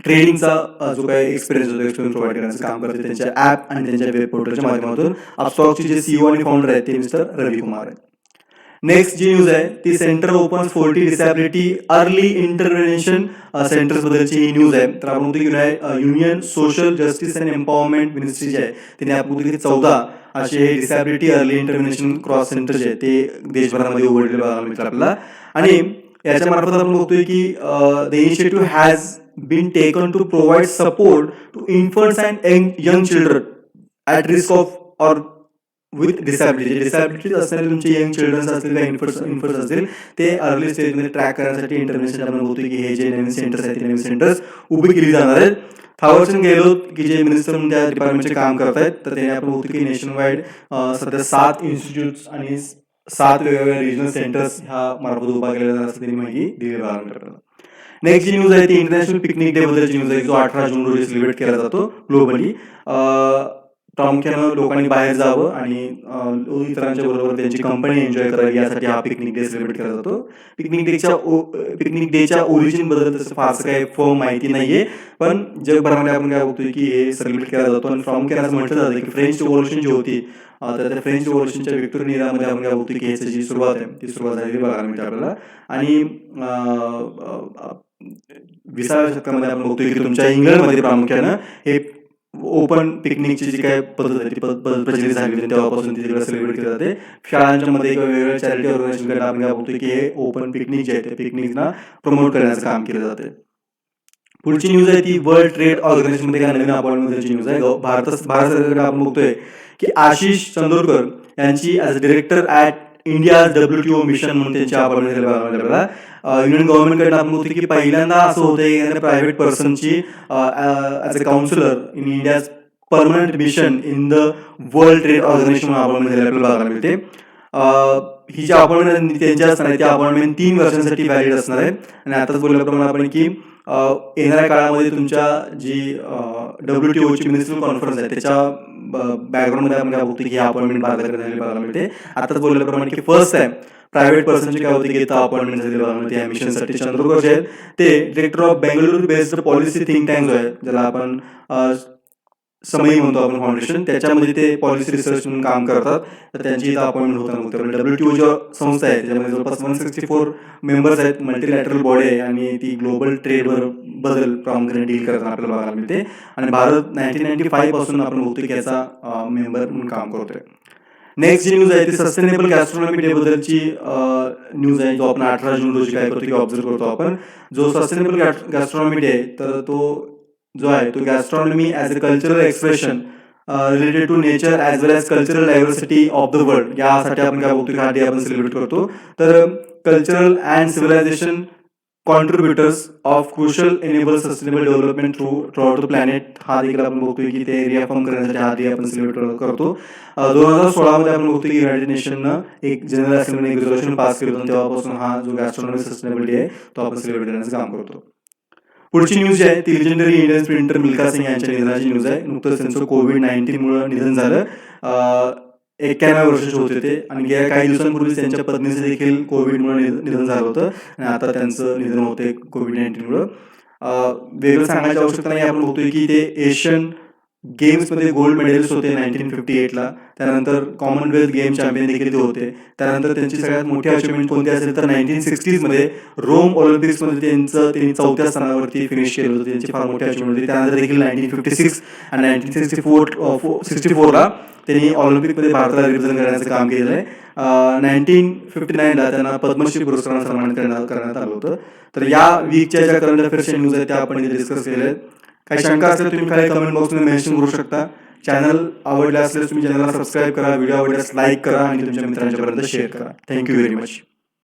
ट्रेडिंगचा जो काही एक्सपिरियन्स प्रोव्हाइड करण्याचं काम करते त्यांच्या ॲप आणि त्यांच्या वेब पोर्टलच्या माध्यमातून. अपस्टॉकचे जे CEO आणि फाउंडर आहेत ते मिस्टर रवी कुमार आहेत. नेक्स्ट जी न्यूज आहे ती centre open 40 disability early intervention centres बद्दलची ही न्यूज आहे. तर आपण बघतो union social justice and empowerment ministry जे आहे तिने आपण बघतो की 14 असे हे disability early intervention cross centre जे आहे ते देशभरामध्ये उघडलेले बघायला मिळतात आपल्याला. आणि याच्या मार्फत आपण बघतोय की the initiative has been taken to provide support to infants and young children at risk of or with disability असणारे तुमचे यंग चिल्ड्रन्स असतील किंवा इन्फंट्स असतील ते अर्ली स्टेजमध्ये ट्रॅक करण्यासाठी इंटरव्हेन्शन आपण बघतोय की हे जे नवीन सेंटर्स आहेत ते नवीन सेंटर्स उभी केली जाणार आहेत. थावरचंद गेहलोत की जे मिनिस्टर म्हणून त्या डिपार्टमेंटचे काम करतायत, तर त्यांनी आपण बघतो की नेशन वाईड सध्या 7 इन्स्टिट्यूट्स आणि 7 वेगवेगळ्या रिजनल सेंटर्स ह्या मार्फत उभा केलेल्या जातात असं त्यांनी माहिती दिली बघायला मिळते आपल्याला. नेक्स्ट जी न्यूज आहे ती इंटरनॅशनल पिकनिक डे बद्दलची न्यूज आहे जो 18 जून रोजी सेलिब्रेट केला जातो ग्लोबली. प्रामुख्यानं लोकांनी बाहेर जावं आणि इतरांच्या बरोबर त्यांची कंपनी एन्जॉय करावी यासाठी हा पिकनिक डे सेलिब्रेट केला जातो. पिकनिक डेच्या ओरिजिन बद्दल तसं फारसं काही फर्म माहिती नाहीये, पण जगभरामध्ये आपण काय बघतोय की हे सेलिब्रेट केला जातो आणि प्रामुख्याने असं म्हटलं जातं की फ्रेंच रिव्हॉल्युशन जी होती तर त्या फ्रेंच रिव्हॉल्युशनच्या विक्टोरियामध्ये आपण काय बघतोय की ह्याची जी सुरुवात आहे ती सुरुवात झालेली बघायला मिळते आपल्याला. आणि 20व्या शतकामध्ये आपण बघतोय की तुमच्या इंग्लंडमध्ये प्रामुख्यानं हे ओपन पिकनिकची जी काय पद्धत आहे ती पद्धत प्रचलित झाली होती तेव्हापासून ती तिकडे सेलिब्रेट केली जाते. शाळांच्या मध्ये किंवा वेगवेगळ्या चॅरिटी ऑर्गनायझेशनकडे आपण काय बघतोय की हे ओपन पिकनिक जे आहे ते पिकनिकना प्रमोट करण्याचं काम केलं जाते. पुढची न्यूज आहे ती वर्ल्ड ट्रेड ऑर्गनायझेशनमध्ये काय नवीन अपॉइंटमेंटची न्यूज आहे. भारत सरकारकडे आपण बघतोय की आशिष चंदोरकर यांची as director at India WTO mission म्हणून त्यांची अपॉइंटमेंट झाली आपल्याला. युनियन गव्हर्नमेंटकडे आपण बघतो की पहिल्यांदा असं होतं की प्रायव्हेट पर्सनची as a councillor in India's permanent mission in the world trade organisation appointment झाली आपल्याला बघायला मिळते. ही जी अपॉइंटमेंट त्यांची असणार आहे ती अपॉइंटमेंट 3 वर्षांसाठी व्हॅलिड असणार आहे. आणि आताच बोलल्याप्रमाणे आपण की येणाऱ्या काळामध्ये तुमच्या जी WTOची मिनिस्ट्रियल कॉन्फरन्स आहे त्याच्या बॅकग्राऊंडमध्ये आपण काय बघतो की ही अपॉइंटमेंट भारताकडे झालेली बघायला मिळते. आताच बोलल्याप्रमाणे की फर्स्ट टाइम प्रायव्हेट पर्सनची काय होती की इथं अपॉइंटमेंट झालेली बघायला मिळते या मिशनसाठी. चंद्रपूर जे आहेत ते director of Bengaluru based policy think tank जो आहे ज्याला आपण समयी म्हणतो आपण फाउंडेशन त्याच्यामध्ये ते पॉलिसी रिसर्च म्हणून काम करतात. तर त्यांची इथं अपॉइंटमेंट होताना WTO जो संस्था आहे त्याच्यामध्ये जवळपास 164 मेंबर्स आहेत. मल्टीलॅटरल बॉडी आहे आणि ती ग्लोबल ट्रेडवर बदल प्रामुख्याने डील करताना आपल्याला बघायला मिळते. आणि भारत 1995 पासून आपण बघतो की याचा मेंबर म्हणून काम करतोय. नेक्स्ट जी न्यूज आहे ती सस्टेनेबल गॅस्ट्रॉनॉमी डे बद्दलची न्यूज आहे जो आपण 18 जून रोजी काय करतो की ऑब्झर्व करतो आपण. जो सस्टेनेबल गॅस्ट्रॉनॉमी डे आहे तर तो जो आहे तो gastronomy as a cultural expression related to nature as well as cultural diversity of the world यासाठी आपण काय बघतो की हा डे आपण सेलिब्रेट करतो. तर cultural and civilisation contributors of crucial enable sustainable development throughout the planet हा देखील आपण बघतोय की ते रिअफर्म करण्यासाठी हा डे आपण सेलिब्रेट करतो. 2016 आपण बघतो की युनायटेड नेशननं एक जनरल असेंब्लीने एक रिझोल्युशन पास केलं होतं तेव्हापासून हा जो गॅस्ट्रॉनॉमी सस्टेनेबल डे आहे तो आपण सेलिब्रेट करण्याचं काम करतो. पुढची न्यूज आहे ती लिजंडरी इंडियन स्प्रिंटर मिल्खा सिंग यांच्या निधनाची न्यूज आहे. नुकतंच त्यांचं COVID-19 मुळे निधन झालं. 91 वर्षाचे होते ते आणि गेल्या काही दिवसांपूर्वीच त्यांच्या पत्नीचं देखील कोविडमुळे निधन झालं होतं आणि आता त्यांचं निधन होते COVID-19 मुळे. वेगळं सांगायची आवश्यकता नाही. आपण बघतोय की ते एशियन गेम्समध्ये गोल्ड मेडलिस्ट होते 1958ला. त्यानंतर कॉमनवेल्थ गेम चॅम्पियन देखील ते होते. त्यानंतर त्यांची सगळ्यात मोठी अचिव्हमेंट कोणती असेल तर 1960s मध्ये रोम ऑलिम्पिक्समध्ये त्यांनी 4थ्या स्थानावरती फिनिश केलं होतं. त्यांची फार मोठी अचिव्हमेंट होती. त्यानंतर देखील 1956 आणि 1964ला त्यांनी ऑलिम्पिकमध्ये भारताला रिप्रेझेंट करण्याचं काम केलं आहे. 1959ला त्यांना पद्मश्री पुरस्काराने सन्मानित करण्यात आलं होतं. तर या वीकच्या ज्या करंट अफेअर्सच्या न्यूज आहेत त्या आपण इथे डिस्कस केल्या आहेत. काही शंका असेल तुम्ही काही कमेंट बॉक्समध्ये मेन्शन करू शकता. चॅनल आवडले असल्यास तुम्ही चॅनलला सबस्क्राईब करा, व्हिडिओ आवडल्यास लाईक करा आणि तुमच्या मित्रांच्यापर्यंत शेअर करा. Thank you very much.